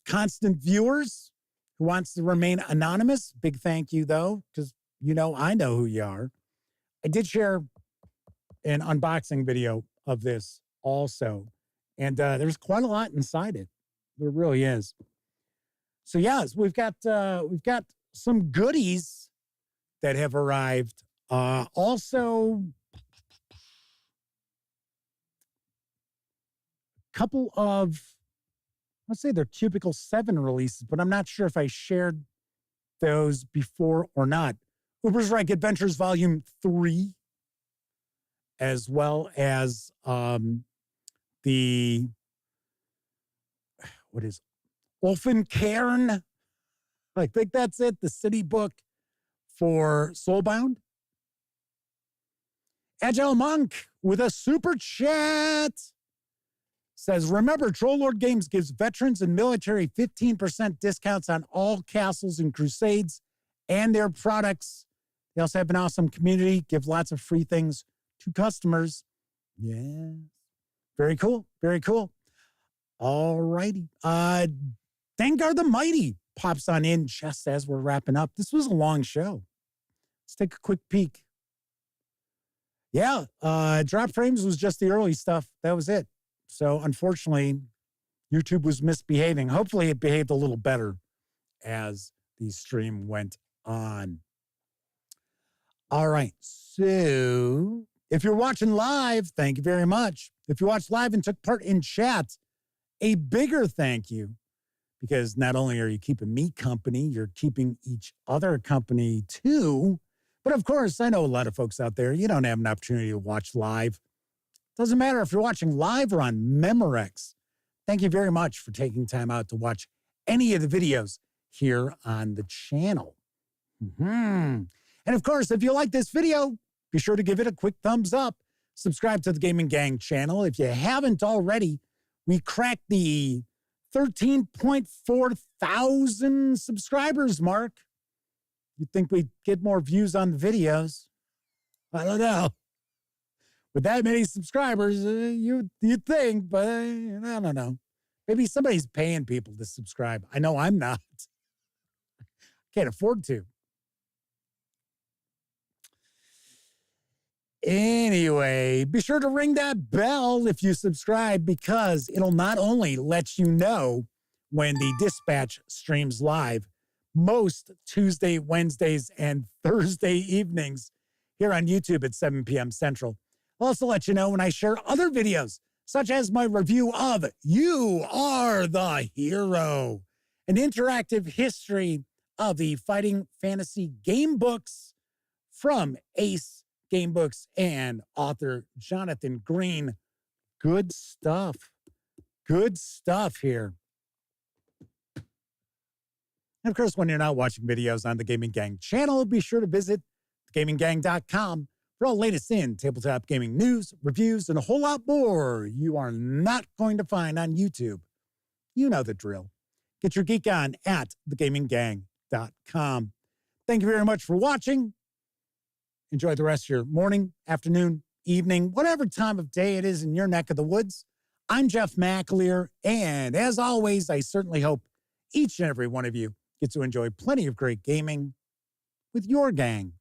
Speaker 1: constant viewers who wants to remain anonymous. Big thank you, though, because you know I know who you are. I did share an unboxing video of this also, and there's quite a lot inside it. There really is. So yes, we've got some goodies that have arrived. Also, a couple of, let's say they're Cubicle 7 releases, but I'm not sure if I shared those before or not. Uber's Reich Adventures Volume 3, as well as the, what is Olfencairn? I think that's it, the city book for Soulbound. Agile Monk with a super chat says, remember, Troll Lord Games gives veterans and military 15% discounts on all castles and crusades and their products. They also have an awesome community, give lots of free things to customers. Yeah. Very cool. Very cool. All righty. Dengar the Mighty pops on in just as we're wrapping up. This was a long show. Let's take a quick peek. Yeah, Drop Frames was just the early stuff. That was it. So unfortunately, YouTube was misbehaving. Hopefully it behaved a little better as the stream went on. All right. So if you're watching live, thank you very much. If you watched live and took part in chat, a bigger thank you, because not only are you keeping me company, you're keeping each other company too. But of course, I know a lot of folks out there, you don't have an opportunity to watch live. Doesn't matter if you're watching live or on Memorex. Thank you very much for taking time out to watch any of the videos here on the channel. And of course, if you like this video, be sure to give it a quick thumbs up. Subscribe to the Gaming Gang channel. If you haven't already, we cracked the 13.4 thousand subscribers mark. You'd think we'd get more views on the videos. I don't know. With that many subscribers, you'd think, but I don't know. Maybe somebody's paying people to subscribe. I know I'm not. Can't afford to. Anyway, be sure to ring that bell if you subscribe, because it'll not only let you know when the Dispatch streams live most Tuesday, Wednesdays, and Thursday evenings here on YouTube at 7 p.m. Central. I'll also let you know when I share other videos, such as my review of You Are the Hero, an interactive history of the fighting fantasy game books from Ace Gamebooks and author Jonathan Green. Good stuff. Good stuff here. And of course, when you're not watching videos on the Gaming Gang channel, be sure to visit thegaminggang.com for all latest in tabletop gaming news, reviews, and a whole lot more you are not going to find on YouTube. You know the drill. Get your geek on at thegaminggang.com. Thank you very much for watching. Enjoy the rest of your morning, afternoon, evening, whatever time of day it is in your neck of the woods. I'm Jeff McAleer, and as always, I certainly hope each and every one of you get to enjoy plenty of great gaming with your gang.